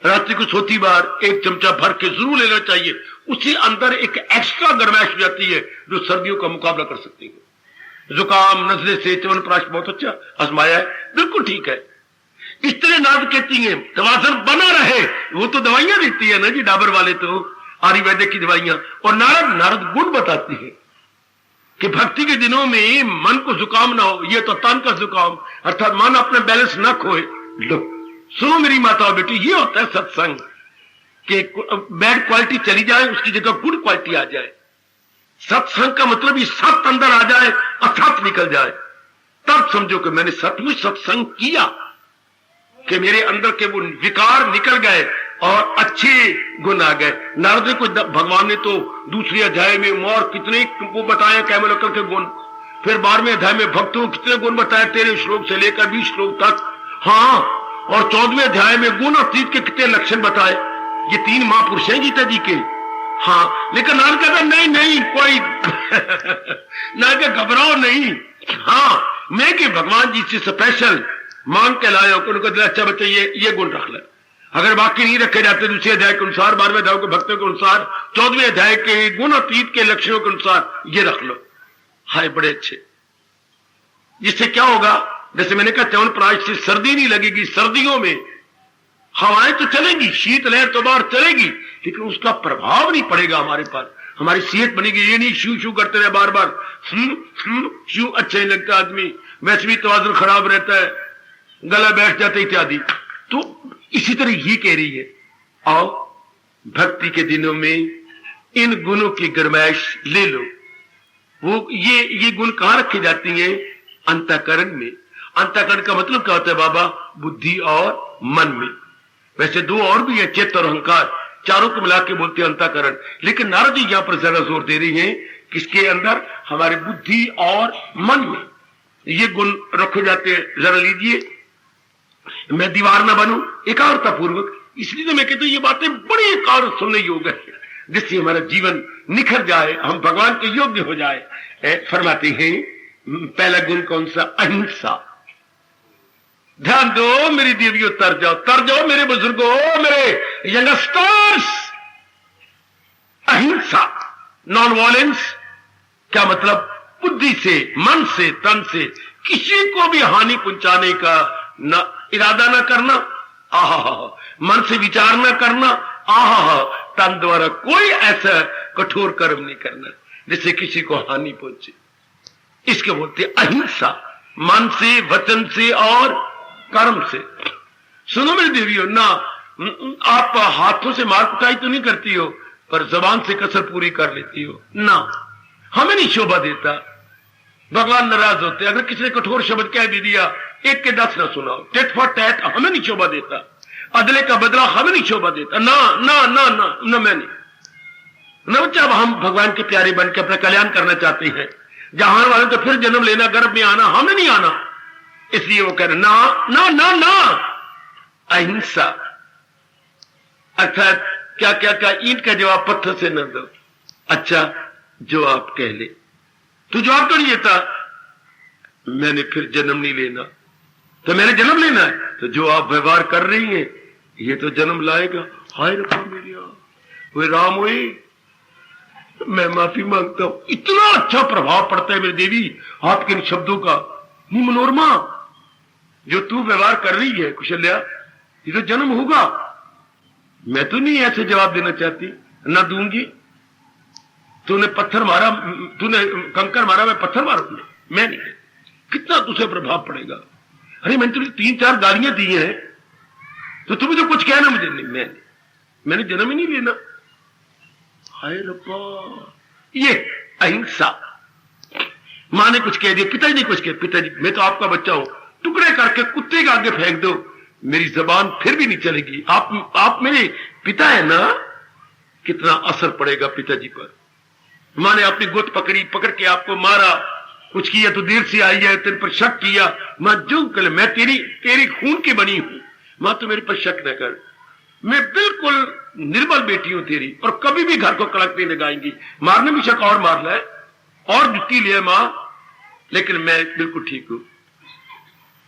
रात्रि को सोती बार 1 चमचा भर के जरूर लेना चाहिए। उसके अंदर एक एक्स्ट्रा गर्माइश हो जाती है जो सर्दियों का मुकाबला कर सकती है। जुकाम नजले से च्यवनप्राश बहुत अच्छा आजमाया है, बिल्कुल ठीक है। इस तरह नारद कहती है तवाज़ुन बना रहे। वो तो दवाइयां देती है ना जी, डाबर वाले तो आयुर्वेदिक की दवाइयां। और नारद गुण बताती है कि भक्ति के दिनों में मन को जुकाम ना हो। ये तो तन का जुकाम, अर्थात मन अपने बैलेंस ना खोए। लो सुनो मेरी माता बेटी, ये होता है सत्संग कि बैड क्वालिटी चली जाए, उसकी जगह गुड क्वालिटी आ जाए। सत्संग का मतलब ये सत्य अंदर आ जाए, असत निकल जाए, तब समझो कि मैंने सचमुच सत्संग किया, कि मेरे अंदर के वो विकार निकल गए और अच्छे गुण आ गए। नारद को भगवान ने तो दूसरे अध्याय में मोर कितने वो बताया कैमलकल के गुण, फिर 12वें अध्याय में भक्तों कितने गुण बताए 13 श्लोक से लेकर 20 श्लोक तक। हाँ, और 14वें अध्याय में गुण अतीत के कितने लक्षण बताए। ये 3 महापुरुष हैं गीता जी के। हाँ, लेकिन नारद कहता नहीं नहीं कोई ना के घबराओ नहीं। हाँ, मैं कि भगवान जी से स्पेशल मांग के लाया, उनको दिला अच्छा बच्चे ये गुण रख ले। अगर बाकी नहीं रखे जाते दूसरे अध्याय के अनुसार, 12वें अध्याय के भक्तों के अनुसार, 14वें अध्याय के गुण अतीत के लक्षणों के अनुसार ये रख लो। हाय बड़े अच्छे। जिससे क्या होगा, जैसे मैंने कहा च्यवनप्राश से सर्दी नहीं लगेगी। सर्दियों में हवाएं तो चलेंगी, शीतलहर तो बाहर चलेगी, लेकिन उसका प्रभाव नहीं पड़ेगा हमारे पर। हमारी सेहत बनेगी। ये नहीं शू शू करते रहे बार बार, शू अच्छा नहीं लगता आदमी, वैसे भी तवाज़ुन खराब रहता है, गला बैठ जाता इत्यादि। तो इसी तरह ये कह रही है, आओ भक्ति के दिनों में इन गुणों की गरमाइश ले लो। वो ये गुण कहां रखी जाती हैं? अंतःकरण में। अंतःकरण का मतलब क्या होता है बाबा? बुद्धि और मन में। वैसे 2 और भी है, चित्त और अहंकार, चारों को मिला के बोलते हैं अंतःकरण। लेकिन नारद जी यहां पर ज्यादा जोर दे रही हैं किसके अंदर? हमारे बुद्धि और मन में ये गुण रखे जाते हैं। जरा लीजिए, मैं दीवार ना बनूं, एकाग्रता पूर्वक। इसलिए तो मैं कहता हूं ये बातें बड़ी एकाग्र सुनने योग्य है, जिससे हमारा जीवन निखर जाए, हम भगवान के योग्य हो जाए। फरमाते हैं पहला गुण कौन सा? अहिंसा। ध्यान दो मेरी देवियों, तर जाओ मेरे बुजुर्गों, मेरे यंगस्टर्स। अहिंसा, नॉन वायलेंस। क्या मतलब? बुद्धि से, मन से, तन से किसी को भी हानि पहुंचाने का न इरादा न करना, आहा, मन से विचार न करना, आहा, तन द्वारा कोई ऐसा कठोर कर्म नहीं करना जिससे किसी को हानि पहुंचे। इसके बोलते अहिंसा, मन से, वचन से और कर्म से। सुनो मेरी देवियों, ना आप हाथों से मार कुटाई तो नहीं करती हो, पर जबान से कसर पूरी कर लेती हो ना। हमें नहीं शोभा देता, भगवान नाराज होते। अगर किसी ने कठोर शब्द कह भी दिया, 1 के 10 ना सुनाओ, टेट फॉर टैट, हमें नहीं शोभा देता। अदले का बदला हमें नहीं शोभा देता। ना ना ना ना ना, मैं नहीं ना। जब हम भगवान के प्यारे बन के अपना कल्याण करना चाहते हैं, जहां वाले तो फिर जन्म लेना, गर्भ में आना, हमें नहीं आना। इसलिए वो कह रहे ना ना ना ना। अहिंसा अर्थात क्या क्या क्या? ईंट का जवाब पत्थर से न दो। अच्छा, जो आप कह ले, तू जवाब तो नहीं देता, मैंने फिर जन्म नहीं लेना, तो मैंने जन्म लेना है, तो जो आप व्यवहार कर रही हैं ये तो जन्म लाएगा। हाय रब्बा मेरी, वे राम हुए, मैं माफी मांगता हूं। इतना अच्छा प्रभाव पड़ता है मेरी देवी आपके इन शब्दों का। नहीं मनोरमा, जो तू व्यवहार कर रही है कुशल्या, ये तो जन्म होगा। मैं तो नहीं ऐसे जवाब देना चाहती, ना दूंगी। तूने पत्थर मारा, तूने कंकर मारा, मैं पत्थर मारूंगा? मैं नहीं। कितना तुझे प्रभाव पड़ेगा? अरे मैंने तुझे 3-4 गालियां दी हैं, तो तुम्हें तो कुछ कहना मुझे नहीं। मैंने जन्म ही नहीं लेना। हाय रब्बा, ये अहिंसा। मां ने कुछ कह दिया, पिताजी ने कुछ कह, पिताजी मैं तो आपका बच्चा हूं, टुकड़े करके कुत्ते के आगे फेंक दो, मेरी जबान फिर भी नहीं चलेगी। आप मेरे पिता है ना। कितना असर पड़ेगा पिताजी पर। मां ने अपनी गुत पकड़ी, पकड़ के आपको मारा, कुछ किया तो देर से आई है, तेरे पर शक किया। मां जो कल मैं तेरी खून की बनी हूं, मां तो मेरे पर शक न कर। मैं बिल्कुल निर्बल बेटी हूं तेरी, और कभी भी घर को कड़क नहीं लगाएंगी। मारने में शक और मार ले, और जुट्टी ले मां, लेकिन मैं बिल्कुल ठीक हूं।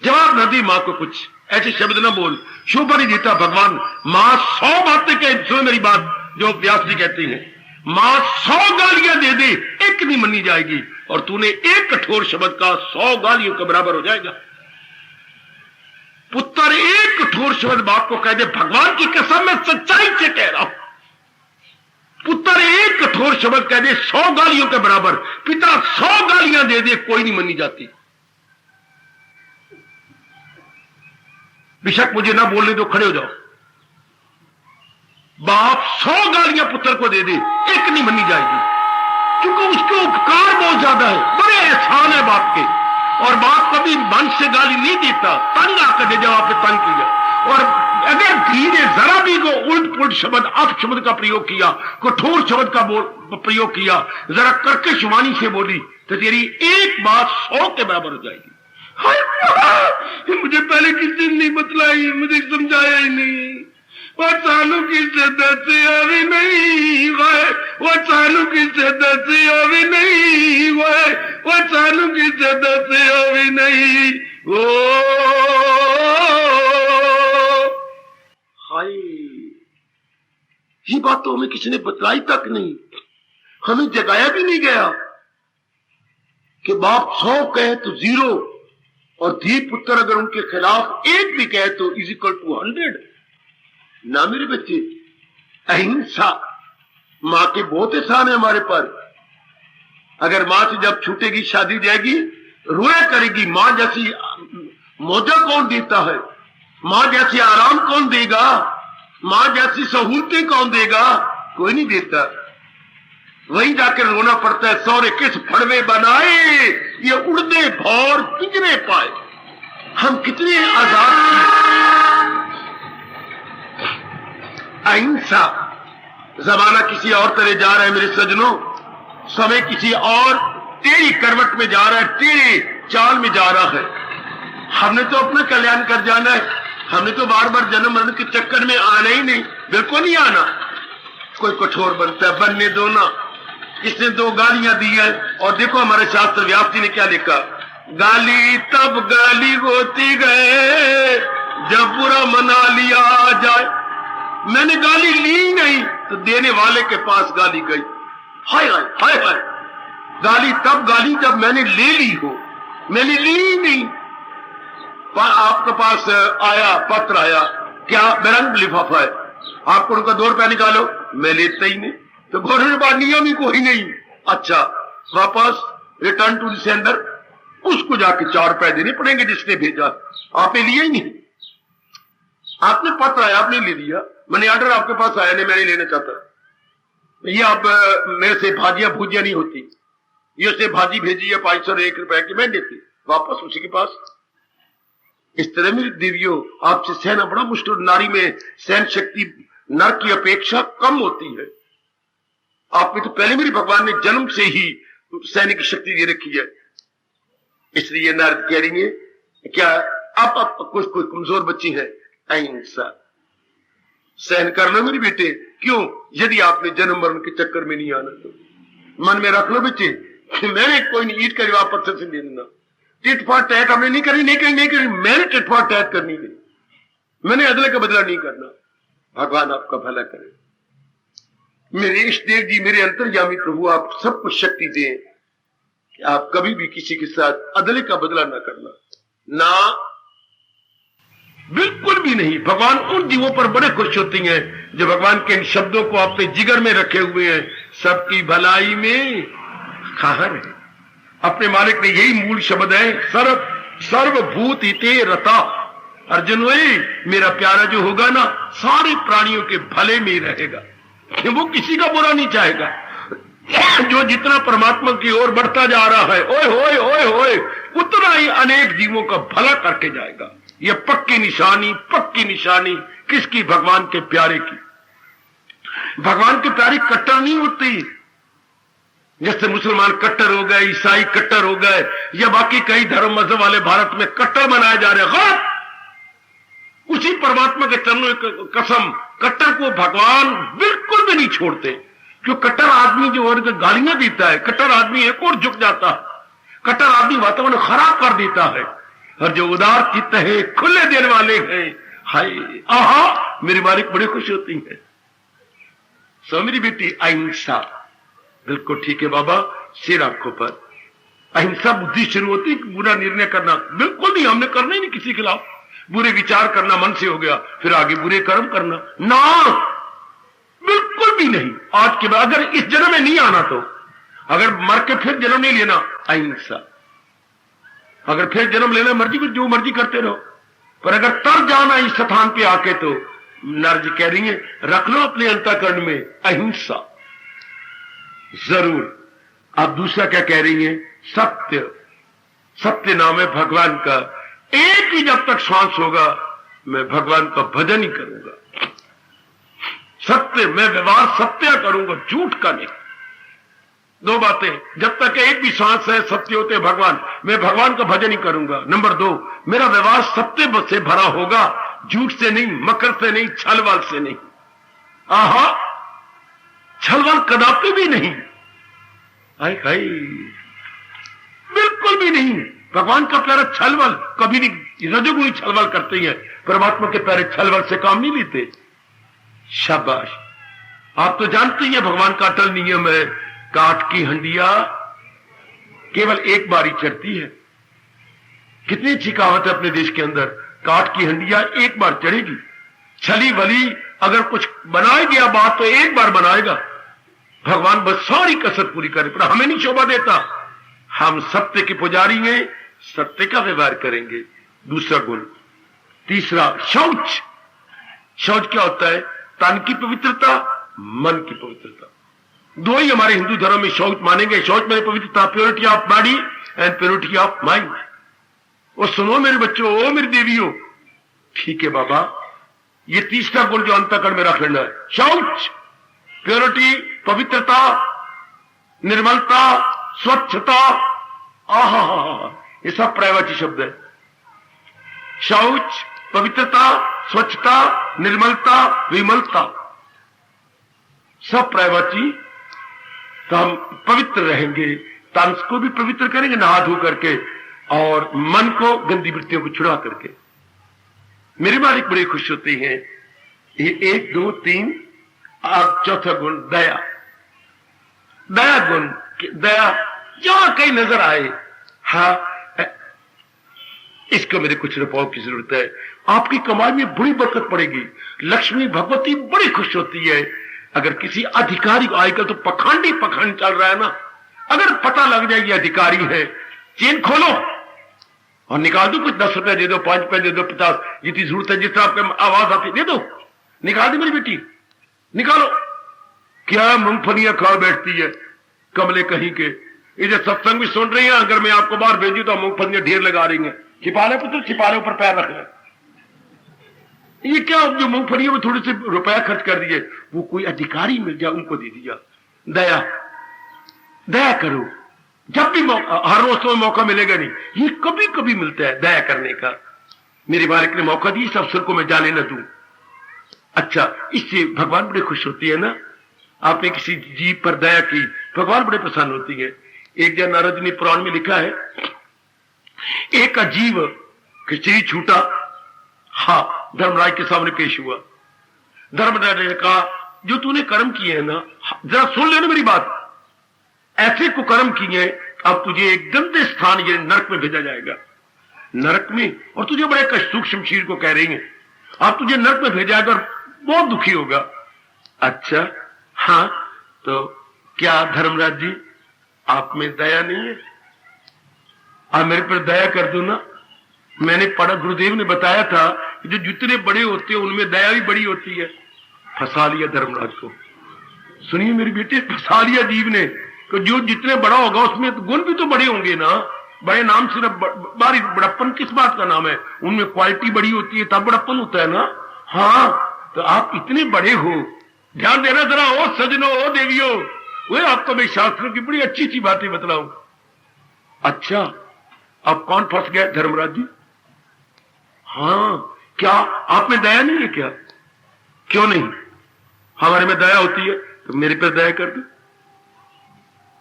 जवाब न दी मां को, कुछ ऐसे शब्द ना बोल, शोभा नहीं देता भगवान। मां 100 बातें कह, सुनो मेरी बात, जो व्यास जी कहते हैं, मां 100 गालियां दे दे, एक नहीं मनी जाएगी, और तूने एक कठोर शब्द का 100 गालियों के बराबर हो जाएगा। पुत्र एक कठोर शब्द बाप को कह दे, भगवान की कसम मैं सच्चाई से कह रहा हूं, पुत्र एक कठोर शब्द कह दे 100 गालियों के बराबर, पिता 100 गालियां दे दे, कोई नहीं मनी जाती। बेशक मुझे ना बोलने दो, खड़े हो जाओ। बाप 100 गालियां पुत्र को दे दे, एक नहीं मनी जाएगी, क्योंकि उसके उपकार बहुत ज्यादा है, बड़े एहसान है बाप के। और बाप कभी मन से गाली नहीं देता, तंग आकर दे, जब आपने तंग किया। और अगर धीरे जरा भी को उल्ट पुल्ट शब्द, अपशब्द का प्रयोग किया, कठोर शब्द का प्रयोग किया, जरा करके शुमानी से बोली, तो तेरी एक बात 100 के बराबर हो जाएगी। मुझे पहले किसी ने नहीं बतलाई, मुझे समझाया ही नहीं। वो सालों की शिद्दत से अभी नहीं, वो सालों की शिद्दत से अभी नहीं, वो सालों की शिद्दत से अभी नहीं। वो हाय, ये बात तो हमें किसी ने बतलाई तक नहीं, हमें जगाया भी नहीं गया कि बाप 100 कहे तो 0, और धी पुत्र अगर उनके खिलाफ एक भी कहे तो इज इक्वल टू 100। ना मेरे बच्चे, अहिंसा। मां के बहुत एहसान है हमारे पर। अगर मां से जब छूटेगी, शादी जाएगी, रोया करेगी। मां जैसी मौजा कौन देता है? मां जैसी आराम कौन देगा? मां जैसी सहूलतें कौन देगा? कोई नहीं देता। वहीं जाकर रोना पड़ता है, सौरे किस फड़वे बनाए, ये उड़ने भौर पिंजरे पाए। हम कितने आजाद। अहिंसा। जमाना किसी और तरह जा रहा है मेरे सजनों, समय किसी और तेरी करवट में जा रहा है, तेरे चाल में जा रहा है। हमने तो अपना कल्याण कर जाना है, हमने तो बार बार जन्म मरण के चक्कर में आना ही नहीं, बिल्कुल नहीं आना। कोई कठोर बनता है, बनने दो ना। इसने 2 गालियां दी है, और देखो हमारे शास्त्र व्यास जी ने क्या लिखा, गाली तब गाली होती गए जब बुरा मना लिया जाए। मैंने गाली ली नहीं तो देने वाले के पास गाली गई। हाय हाय हाय हाय, गाली तब गाली जब मैंने ले ली हो, मैंने ली नहीं। आपके पास आया पत्र, आया क्या बेरंग लिफाफा है, आपको उनका 2 रुपया निकालो, मैं लेता ही नहीं। तो गवर्नमेंट का नियम ही कोई नहीं। अच्छा, वापस रिटर्न टू द सेंडर, उसको जाके 4 रुपए देने पड़ेंगे जिसने भेजा। आपने लिया ही नहीं, आपने पत्र आया, आपने ले लिया। मनी ऑर्डर आपके पास आया नहीं, मैं नहीं लेना चाहता। ये आप मेरे से भाजियां भूजिया नहीं होती, ये उसने भाजी भेजी है 500 और 1 रुपए की, मैं देती, वापस उसी के पास। इस तरह मेरी देवियों, आपसे सहना बड़ा मुश्किल। नारी में सहन शक्ति नर की अपेक्षा कम होती है। आप में तो पहले मेरी भगवान ने जन्म से ही सहने की शक्ति दे रखी है। इसलिए नारद कह रही है, क्या आप कुछ कोई कमजोर बच्ची है, अहिंसा सहन कर लो मेरी बेटे। क्यों? यदि आपने जन्म मरण के चक्कर में नहीं आना तो मन में रख लो बच्चे, मैंने कोई नहीं ईट का जवाब पत्थर से दे देना। टिट फॉर टैट हमने नहीं करी, नहीं करी, नहीं करी। मैंने टिट फॉर टैट करनी नहीं, मैंने अदले का बदला नहीं करना। भगवान आपका भला करे। मेरे इष्टदेव जी, मेरे अंतर्यामी प्रभु, आप सबको शक्ति दें कि आप कभी भी किसी के साथ अदले का बदला ना करना, ना बिल्कुल भी नहीं। भगवान उन जीवों पर बड़े खुश होती हैं जो भगवान के इन शब्दों को अपने जिगर में रखे हुए हैं, सबकी भलाई में खाहर है। अपने मालिक ने यही मूल शब्द है, सर्वभूत हिते रता। अर्जुन वही मेरा प्यारा जो होगा ना, सारे प्राणियों के भले में ही रहेगा, वो किसी का बुरा नहीं चाहेगा। जो जितना परमात्मा की ओर बढ़ता जा रहा है, ओए होए ओए होए, उतना ही अनेक जीवों का भला करके जाएगा। यह पक्की निशानी किसकी? भगवान के प्यारे की। भगवान के प्यारे कट्टर नहीं होती, जैसे मुसलमान कट्टर हो गए, ईसाई कट्टर हो गए, या बाकी कई धर्म मजहब वाले भारत में कट्टर बनाए जा रहे हैं। उसी परमात्मा के चरणों की कसम, कट्टर को भगवान बिल्कुल भी नहीं छोड़ते। जो कट्टर आदमी जो और गालियां देता है, कट्टर आदमी एक और झुक जाता है, कट्टर आदमी वातावरण खराब कर देता है। और जो उदार चित्त है, खुले दिल वाले हैं, हाय आहा, मेरी मालिक बड़ी खुश होती है। सो मेरी बेटी, अहिंसा बिल्कुल ठीक है बाबा, सिर आंखों पर। अहिंसा बुद्धि शुरू होती, बुरा निर्णय करना बिल्कुल नहीं, हमने करना ही नहीं किसी के खिलाफ। बुरे विचार करना मन से हो गया, फिर आगे बुरे कर्म करना ना, बिल्कुल भी नहीं। आज के बाद अगर इस जन्म में नहीं आना तो, अगर मर के फिर जन्म नहीं लेना, अहिंसा। अगर फिर जन्म लेना, मर्जी जो मर्जी करते रहो, पर अगर तर जाना इस स्थान पे आके, तो नर्ज कह रही है रख लो अपने अंतःकरण में अहिंसा जरूर। आप दूसरा क्या कह रही हैं? सत्य। सत्य नाम है भगवान का। एक ही जब तक श्वास होगा, मैं भगवान का भजन ही करूंगा। सत्य, मैं व्यवहार सत्य करूंगा, झूठ का नहीं। दो बातें, जब तक एक भी सांस है, सत्य होते भगवान, मैं भगवान का भजन ही करूंगा। नंबर 2, मेरा व्यवहार सत्य से भरा होगा, झूठ से नहीं, मकर से नहीं, छलवाल से नहीं। आहा, छलवाल कदापि भी नहीं, बिल्कुल भी नहीं। भगवान का प्यारा छलवाल कभी नहीं, रजोगुणी छलवाल करते हैं, परमात्मा के प्यारे छलवाल से काम नहीं लेते। शाबाश। आप तो जानते ही हैं भगवान का अटल नियम है, काठ की हंडिया केवल एक बार ही चढ़ती है। कितनी अच्छी कहावत है अपने देश के अंदर, काठ की हंडिया एक बार चढ़ेगी। छली वली अगर कुछ बनाया गया बात, तो एक बार बनाएगा। भगवान बस सारी कसर पूरी करे, पर हमें नहीं शोभा देता। हम सत्य के पुजारी हैं, सत्य का व्यवहार करेंगे। दूसरा गुण। तीसरा, शौच। शौच क्या होता है? तन की पवित्रता, मन की पवित्रता। दो ही हमारे हिंदू धर्म में शौच मानेंगे। शौच में पवित्रता, purity of body and purity of mind. और सुनो मेरे बच्चों, ओ मेरी देवियों, ठीक है बाबा, ये तीसरा गुण जो अंतःकरण में रख लेना है, शौच, प्योरिटी, पवित्रता, निर्मलता, स्वच्छता। आहा, ये सब पर्यायवाची शब्द है। शौच, पवित्रता, स्वच्छता, निर्मलता, विमलता, सब पर्यायवाची। तो हम पवित्र रहेंगे, तन को भी पवित्र करेंगे नहा धो करके, और मन को गंदी वृत्तियों को छुड़ा करके। मेरे मालिक बड़े खुश होते हैं। ये 1 2 3, अब चौथा गुण, दया। दया गुण, दया जहां कहीं नजर आए, हाँ, इसको मेरे कुछ रुपयों की जरूरत है, आपकी कमाई में बड़ी बरकत पड़ेगी। लक्ष्मी भगवती बड़ी खुश होती है अगर किसी अधिकारी को, आजकल तो पखंड चल रहा है ना, अगर पता लग जाए ये अधिकारी है, चेन खोलो और निकाल दो, कुछ 10 रुपए दे दो, 5 रुपए दे दो, 50, जितनी जरूरत है, जितना आपको आवाज आती दे दो, निकाल दी मेरी बेटी, निकालो। क्या मूंगफलियां खा बैठती है कमले कहीं के। ये जो सत्संग भी सुन रही है, अगर मैं आपको बाहर भेजू तो मूंगफलियां ढेर लगा रही हैं। छिपा ले पुत्र, छिपा ले, ऊपर पैर रख ले। ये क्या, जो मूंगफलियों में थोड़े से रुपया खर्च कर दिए, वो कोई अधिकारी मिल जाए उनको दे दिया। दया, दया करो। जब भी मौका, हर रोज तो मौका मिलेगा नहीं, ये कभी कभी मिलता है दया करने का। मेरे मालिक ने मौका दिया, इस अवसर को मैं जाने न दूं। अच्छा, इससे भगवान बड़े खुश होती है ना। आपने किसी जीव पर दया की, भगवान बड़े प्रसन्न होती है। एक जन नारद ने पुराण में लिखा है, एक अजीव खिचड़ी छूटा, हाँ, धर्मराज के सामने पेश हुआ। धर्मराज ने कहा, जो तूने कर्म किए हैं ना, जरा सुन लेना मेरी बात, ऐसे कुकर्म किए हैं, अब तुझे एक गंदे स्थान ये नरक में भेजा जाएगा, नरक में, और तुझे बड़े कष्टुक शमशीर को कह रही है, अब तुझे नरक में भेजा जाएगा और बहुत दुखी होगा। अच्छा हाँ, तो क्या धर्मराज जी आप में दया नहीं है? आप मेरे पर दया कर दो ना। मैंने पढ़ा, गुरुदेव ने बताया था कि जो जितने बड़े होते हैं उनमें दया भी बड़ी होती है। फंसा लिया धर्मराज को। सुनिए मेरी बेटी, फंसा लिया जीव ने, तो जो जितने बड़ा होगा उसमें तो गुण भी तो बड़े होंगे ना। बड़े नाम सिर्फ बारी बड़प्पन किस बात का नाम है? उनमें क्वालिटी बड़ी होती है तब बड़प्पन होता है ना। हाँ, तो आप इतने बड़े हो, ध्यान देना जरा, ओ सजनो, ओ देवियों, वो आपको मैं शास्त्रों की बड़ी अच्छी अच्छी बातें बतलाऊं। अच्छा, अब कौन फंस गया? धर्मराज जी। हाँ, क्या आप में दया नहीं है क्या? क्यों नहीं? हमारे में दया होती है तो मेरे पर दया कर दो।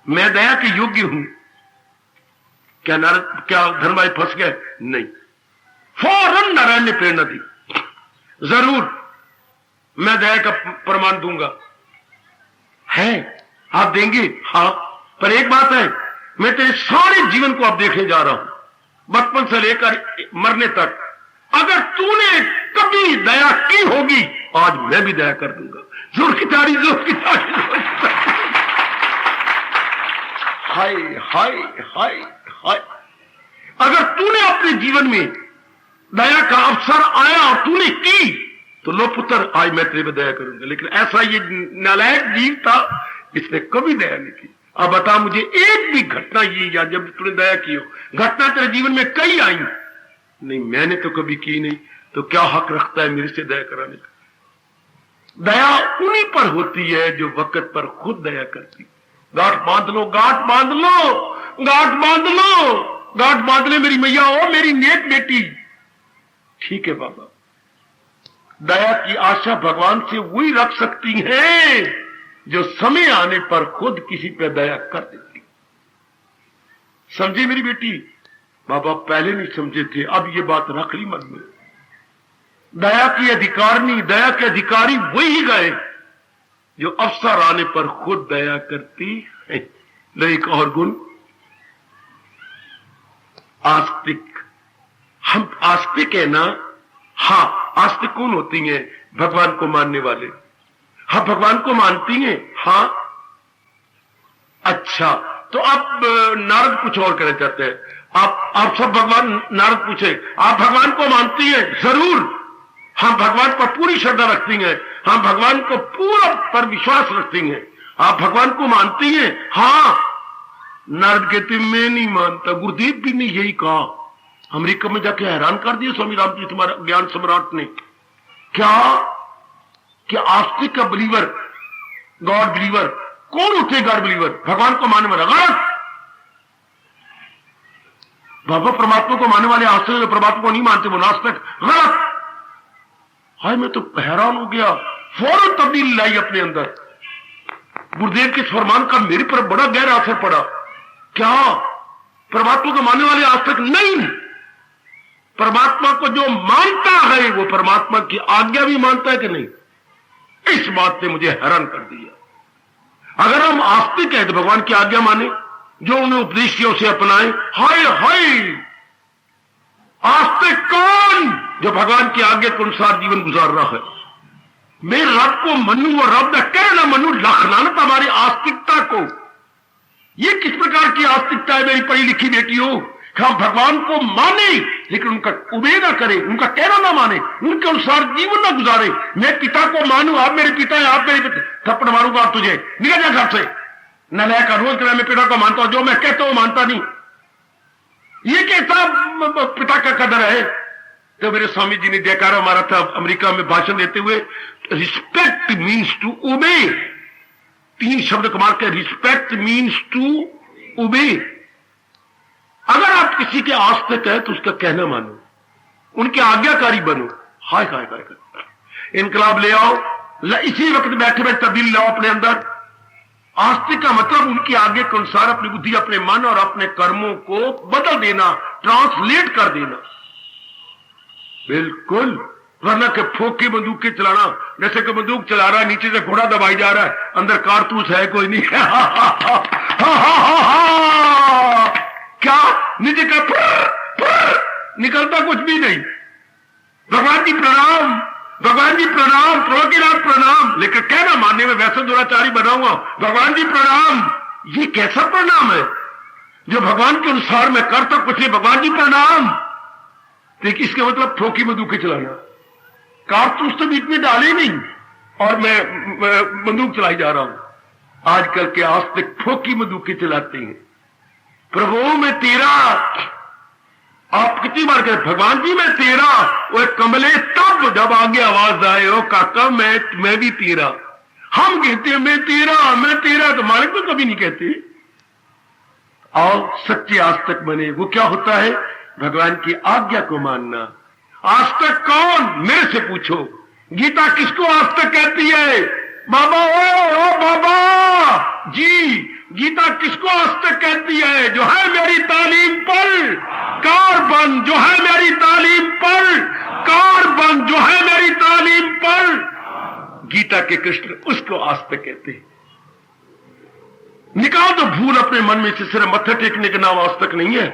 मैं दया के योग्य हूं क्या? नारद, क्या धर्मराज फंस गए? नहीं, फौरन नारायण ने प्रेरणा दी, जरूर मैं दया का प्रमाण दूंगा। है, आप देंगे? हाँ, पर एक बात है, मैं तेरे सारे जीवन को अब देखने जा रहा हूं, बचपन से लेकर मरने तक। अगर तूने कभी दया की होगी, आज मैं भी दया कर दूंगा। जोर की ताड़ी, जोर की ताड़ी, जोर की ताड़ी। हाय हाय हाय हाय, अगर तूने अपने जीवन में दया का अवसर आया और तूने की, तो लो पुत्र, आज मैं तेरे पर दया करूंगा। लेकिन ऐसा ये नालायक जीव था, इसने कभी दया नहीं की। अब बता मुझे एक भी घटना ये याद जब तूने दया की हो। घटना तेरे जीवन में कई आई, नहीं मैंने तो कभी की नहीं, तो क्या हक रखता है मेरे से दया कराने का? दया उन्हीं पर होती है जो वक्त पर खुद दया करती। गांठ बांध लो, गांठ बांध लो, गांठ बांध लो, गांठ बांध ले मेरी मैया, ओ मेरी नेक बेटी। ठीक है बाबा, दया की आशा भगवान से वही रख सकती है जो समय आने पर खुद किसी पे दया कर देती। समझी मेरी बेटी? बाबा पहले नहीं समझे थे, अब ये बात रख ली मन में। दया की अधिकारनी, दया के अधिकारी वही गए जो अवसर आने पर खुद दया करती है। एक और गुण, आस्तिक। हम आस्तिक है ना? हाँ, आस्तिक कौन होती हैं? भगवान को मानने वाले। हाँ, भगवान को मानती हैं। हाँ, अच्छा, तो आप नारद कुछ और कहना चाहते हैं? आप सब भगवान, नारद पूछे, आप भगवान को मानती हैं? जरूर, हम भगवान पर पूरी श्रद्धा रखती हैं, हम भगवान को पूरा पर विश्वास रखती हैं। आप भगवान को मानती हैं? हाँ। नारद कहते मैं नहीं मानता। गुरुदेव भी ने यही कहा, अमेरिका में जाके हैरान कर दिया स्वामी रामकृष्ण तुम्हारा ज्ञान सम्राट ने। क्या आस्तिक का बिलीवर, गॉड बिलीवर कौन होते? गॉड बिलीवर भगवान को मानने वाला। गलत। बाबा परमात्मा को मानने वाले आस्तिक, परमात्मा को नहीं मानते वो नास्तिक। गलत। हाय, मैं तो हैरान हो गया, फौरन तब्दीली लाई अपने अंदर। गुरुदेव के फरमान का मेरे पर बड़ा गहरा असर पड़ा। क्या परमात्मा को मानने वाले आस्तिक नहीं? परमात्मा को जो मानता है वो परमात्मा की आज्ञा भी मानता है कि नहीं? इस बात ने मुझे हैरान कर दिया। अगर हम आस्तिक हैं तो भगवान की आज्ञा माने, जो उन्हें उपदेश किया उसे अपनाएं। हाय हाय, आस्तिक कौन? जो भगवान की आज्ञा के अनुसार जीवन गुजार रहा है। मैं रब को मनू और रब न कह न मनू, लखनानत हमारी आस्तिकता को। ये किस प्रकार की आस्तिकता है मेरी पढ़ी लिखी बेटियों? हम भगवान को माने लेकिन उनका उबे ना करें, उनका कहना ना माने, उनके अनुसार जीवन ना गुजारे। मैं पिता को मानू, आप मेरे पिता है, आप मेरे पिता, थप्पड़ मारूंगा आप तुझे, निकल जा घर से। नलायक का रोज मैं पिता को मानता हूं, जो मैं कहता हूं मानता नहीं। ये कैसा पिता का कदर है? तो मेरे स्वामी जी ने जयकारा मारा था अमेरिका में भाषण देते हुए, रिस्पेक्ट मीन्स टू ओबे। 3 शब्द कमाल के, रिस्पेक्ट मीन्स टू ओबे। अगर आप किसी के आस्तिक है तो उसका कहना मानो, उनके आज्ञाकारी बनो। हाय हाय हाय, इनकलाब ले आओ, इसी वक्त बैठे बैठे तब्दीली लाओ अपने अंदर। आस्तिक का मतलब उनकी आज्ञा के अनुसार अपनी बुद्धि, अपने मन और अपने कर्मों को बदल देना, ट्रांसलेट कर देना। बिल्कुल वरना के फोक की बंदूक के चलाना, जैसे कि बंदूक चला रहा है, नीचे से घोड़ा दबाई जा रहा है, अंदर कारतूस है कोई नहीं। क्या नीचे का निकलता कुछ भी नहीं। भगवान जी प्रणाम, भगवान जी प्रणाम, प्रभुनाथ प्रणाम, लेकिन कहना मानने में वैसे दुराचारी बनाऊंगा, भगवान जी प्रणाम। ये कैसा प्रणाम है जो भगवान के अनुसार मैं करता कुछ नहीं, भगवान जी प्रणाम। देखिए इसका मतलब ठोकी बंदूकें चलाना, कारतूस तो बीच में डाले नहीं और मैं बंदूक चलाई जा रहा हूं। आजकल के आस्तिक ठोकी बंदूकें चलाते हैं। प्रभु मैं तेरा, आप कितनी बार कहते भगवान जी मैं तेरा, वो कमले तब जब आगे आवाज आए ओ काका मैं भी तेरा। हम कहते हैं मैं तेरा, तो मालिक तो कभी नहीं कहते। और सच्चे आस्तिक बने, वो क्या होता है? भगवान की आज्ञा को मानना। आस्तिक कौन? मेरे से पूछो। गीता किसको आस्तिक कहती है? बाबा ओ बाबा जी, गीता किसको आस्तिक कहती है? जो है मेरी तालीम पर कार्बन, जो है मेरी तालीम पर कार्बन, जो है मेरी तालीम पर। गीता के कृष्ण उसको आस्तिक कहते हैं। निकाल दो भूल अपने मन में से, सिर्फ मत्थे टेकने का नाम आस्तिक नहीं है,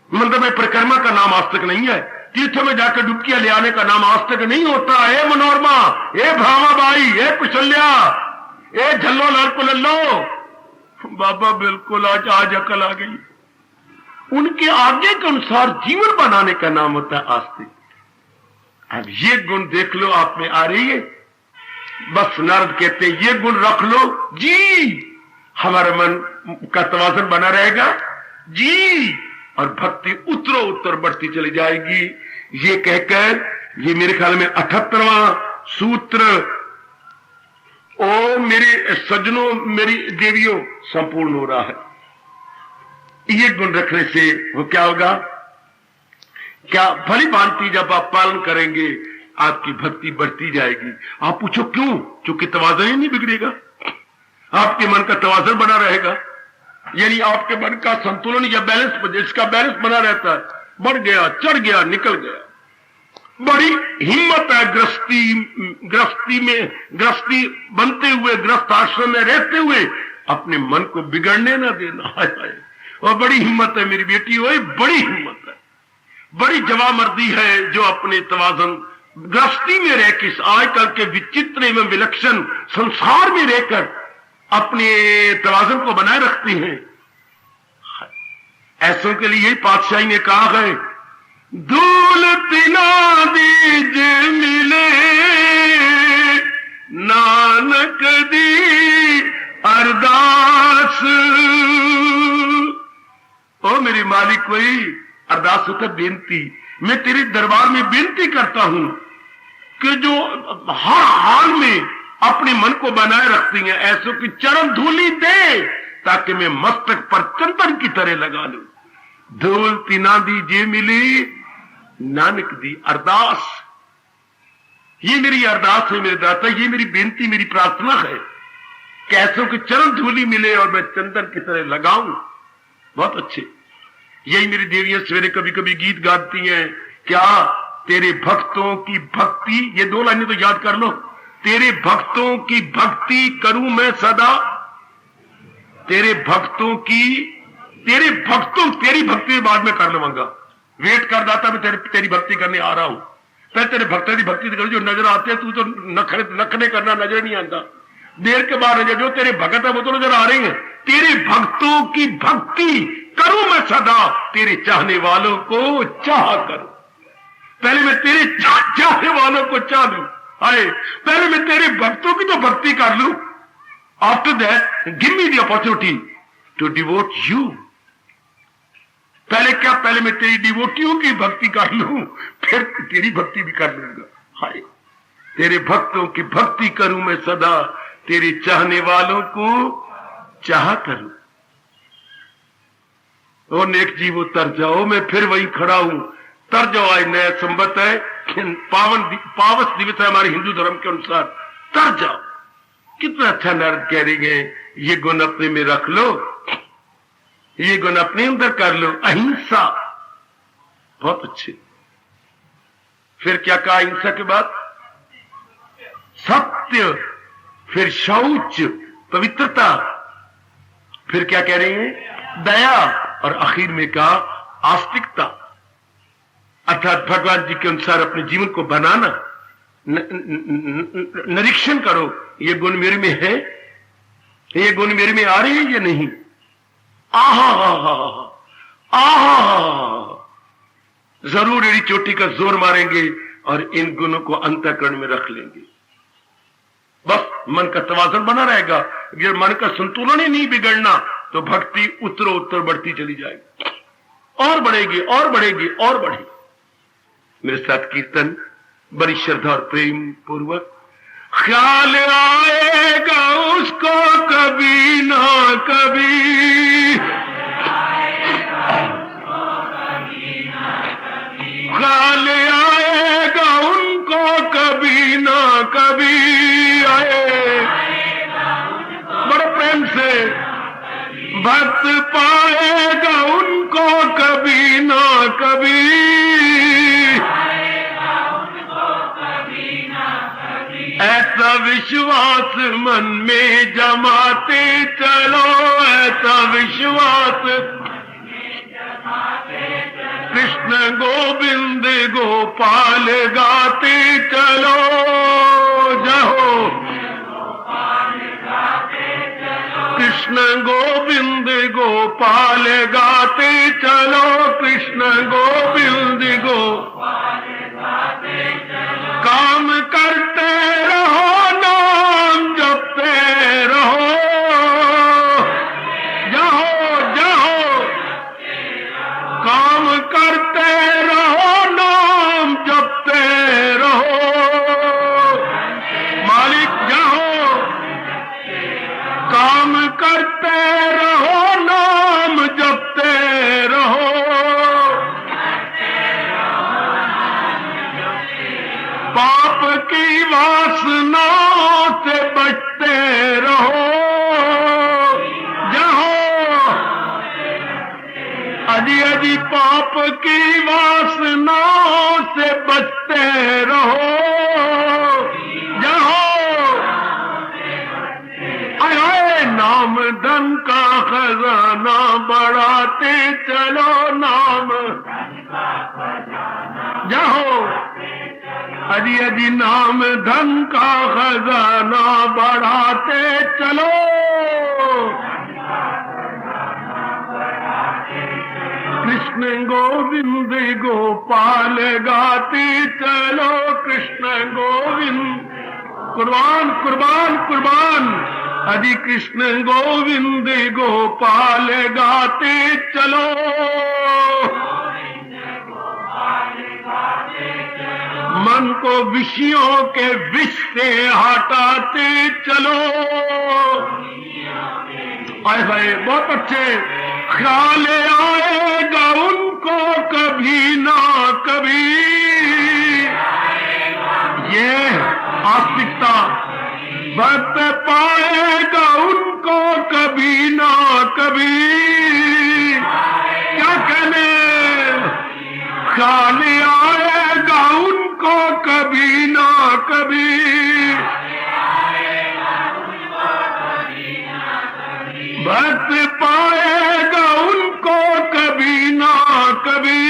मंदिर में परिक्रमा का नाम आस्तिक नहीं है, तीर्थों में जाकर डुबकियां ले आने का नाम आस्तिक नहीं होता। ए मनोरमा, ए भामाबाई, ए कुशल्या, ए झल्लो लाल कुलल्लो, बाबा बिल्कुल आज अकल आ गई। उनके आगे के अनुसार जीवन बनाने का नाम होता है आस्तिक। अब ये गुण देख लो आप में आ रही है। बस नारद कहते ये गुण रख लो जी, हमारा मन का तवाज़ुन बना रहेगा जी, और भक्ति उत्तरो उत्तर बढ़ती चली जाएगी। ये कहकर ये मेरे ख्याल में 78वां सूत्र, ओ मेरे सज्जनों, मेरी देवियों, संपूर्ण हो रहा है। ये गुण रखने से वो क्या होगा? क्या भली भांति जब आप पालन करेंगे आपकी भक्ति बढ़ती जाएगी। आप पूछो क्यों? क्योंकि तवाज़ुन ही नहीं बिगड़ेगा, आपके मन का तवाज़ुन बना रहेगा, यानी आपके मन का संतुलन या बैलेंस, जिसका बैलेंस बना रहता है, बढ़ गया, चढ़ गया, निकल गया। बड़ी हिम्मत है गृहस्थी बनते हुए, गृहस्थ आश्रम में रहते हुए अपने मन को बिगड़ने ना देना। हाय हाय, और बड़ी हिम्मत है मेरी बेटी, वही बड़ी हिम्मत है, बड़ी जवामर्दी है जो अपने तवाज़ुन गृहस्थी में रहकर, आजकल के विचित्र एवं विलक्षण संसार में रहकर अपने तवाज़ुन को बनाए रखती हैं। ऐसों के लिए यही पातशाही ने कहा है, धूल तिना दीज मिले नानक दी अरदास। ओ मेरे मालिक, कोई अरदास होता बेनती, मैं तेरे दरबार में बेनती करता हूं कि जो हर हाल में अपने मन को बनाए रखती हैं, ऐसों की चरण धूली दे ताकि मैं मस्तक पर चंदन की तरह लगा लूं। धूल तिना दी जे मिली नानक दी अरदास। ये मेरी अरदास है मेरे दाता, ये मेरी बेनती, मेरी प्रार्थना है कि ऐसों की चरण धूली मिले और मैं चंदन की तरह लगाऊं। बहुत अच्छे, यही मेरी देवियां सवेरे कभी कभी गीत गाती हैं, क्या तेरे भक्तों की भक्ति, ये 2 लाइनें तो याद कर लो, तेरे भक्तों की भक्ति करूं मैं सदा, तेरे भक्तों की, तेरी भक्ति बाद में कर लूंगा, वेट कर दाता, मैं तेरी भक्ति करने आ रहा हूं। पहले तेरे भक्तों की भक्ति कर, जो नजर आते हैं, तू तो नखने करना नजर नहीं आता, देर के बाद जो तेरे भगत है वो तो नजर आ रहे हैं। तेरे भक्तों की भक्ति करूं मैं सदा, तेरे चाहने वालों को चाह करूं। पहले मैं तेरे चाहने वालों को चाह लूं, आए पहले मैं तेरे भक्तों की तो भक्ति कर लूं। After that give me the opportunity to devote you. पहले क्या, पहले मैं तेरी डिवोटियों की भक्ति कर लूं, फिर तेरी भक्ति भी कर लूंगा। हाय, तेरे भक्तों की भक्ति करूं मैं सदा, तेरे चाहने वालों को चाह करूं। ओ नेक जीवो तर जाओ, मैं फिर वहीं खड़ा हूं, तर जाओ। आज नया संवत है, पावस दिवस है हमारे हिंदू धर्म के अनुसार, तर जाओ। कितना अच्छा नारद कह रही है, ये गुण अपने में रख लो, ये गुण अपने अंदर कर लो, अहिंसा। बहुत अच्छे। फिर क्या कहा हिंसा के बाद? सत्य, फिर शौच, पवित्रता, फिर क्या कह रहे हैं? दया, और आखिर में कहा आस्तिकता, अर्थात भगवान जी के अनुसार अपने जीवन को बनाना। निरीक्षण करो, ये गुण मेरे में है, ये गुण मेरे में आ रहे हैं या नहीं? आहा हा हा आहा, जरूर एड़ी चोटी का जोर मारेंगे और इन गुणों को अंतःकरण में रख लेंगे। बस मन का तवाज़ुन बना रहेगा। अगर मन का संतुलन ही नहीं बिगड़ना तो भक्ति उत्तर उत्तर बढ़ती चली जाएगी, और बढ़ेगी और बढ़ेगी और बढ़ेगी। मेरे साथ कीर्तन बड़ी श्रद्धा और प्रेम पूर्वक। ख्याल आएगा उसको कभी ना कभी, ख्याल आएगा उनको कभी ना कभी। आए बड़े प्रेम से, भक्त पाएगा उनको कभी ना कभी। ऐसा विश्वास मन में जमाते चलो, ऐसा विश्वास कृष्ण गोविंद गोपाल गाते चलो। जहो कृष्ण गोविंद गोपाल गाते चलो, कृष्ण गोविंद गोपाल गाते चलो। काम करते रहो, नाम जपते रहो, जहो जहो काम करते रहो, नाम जपते रहो। मालिक जहो काम करते रहो, नाम जपते रहो। पाप की वासनाओं से बचते रहो, जहो अजी अजी पाप की वासनाओं से बचते रहो, जहो नाम धन का खजाना बढ़ाते चलो, नाम जहो अजी अजी नाम धन का खजाना बढ़ाते चलो। कृष्ण गोविंद गोपाल गाते चलो, कृष्ण गोविंद कुर्बान कुर्बान कुर्बान। हरि कृष्ण गोविंद गोपाल गाते चलो, मन को विषयों के विष से हटाते चलो। आए हाय बहुत अच्छे। ख्याल आएगा उनको कभी ना कभी, ये आस्तिकता। भक्त पाएगा उनको कभी ना कभी, क्या कहने। ख्याल आएगा उनको कभी ना कभी, भक्त पाएगा उनको कभी ना कभी।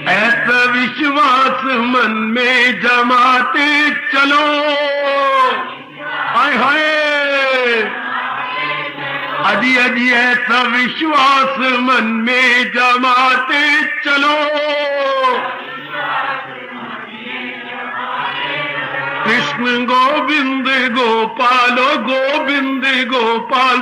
ऐसा विश्वास मन में जमाते चलो। हाय हाय अजी अजी ऐसा विश्वास मन में जमाते चलो। कृष्ण गोविंद गोपालो गोविंद गोपाल।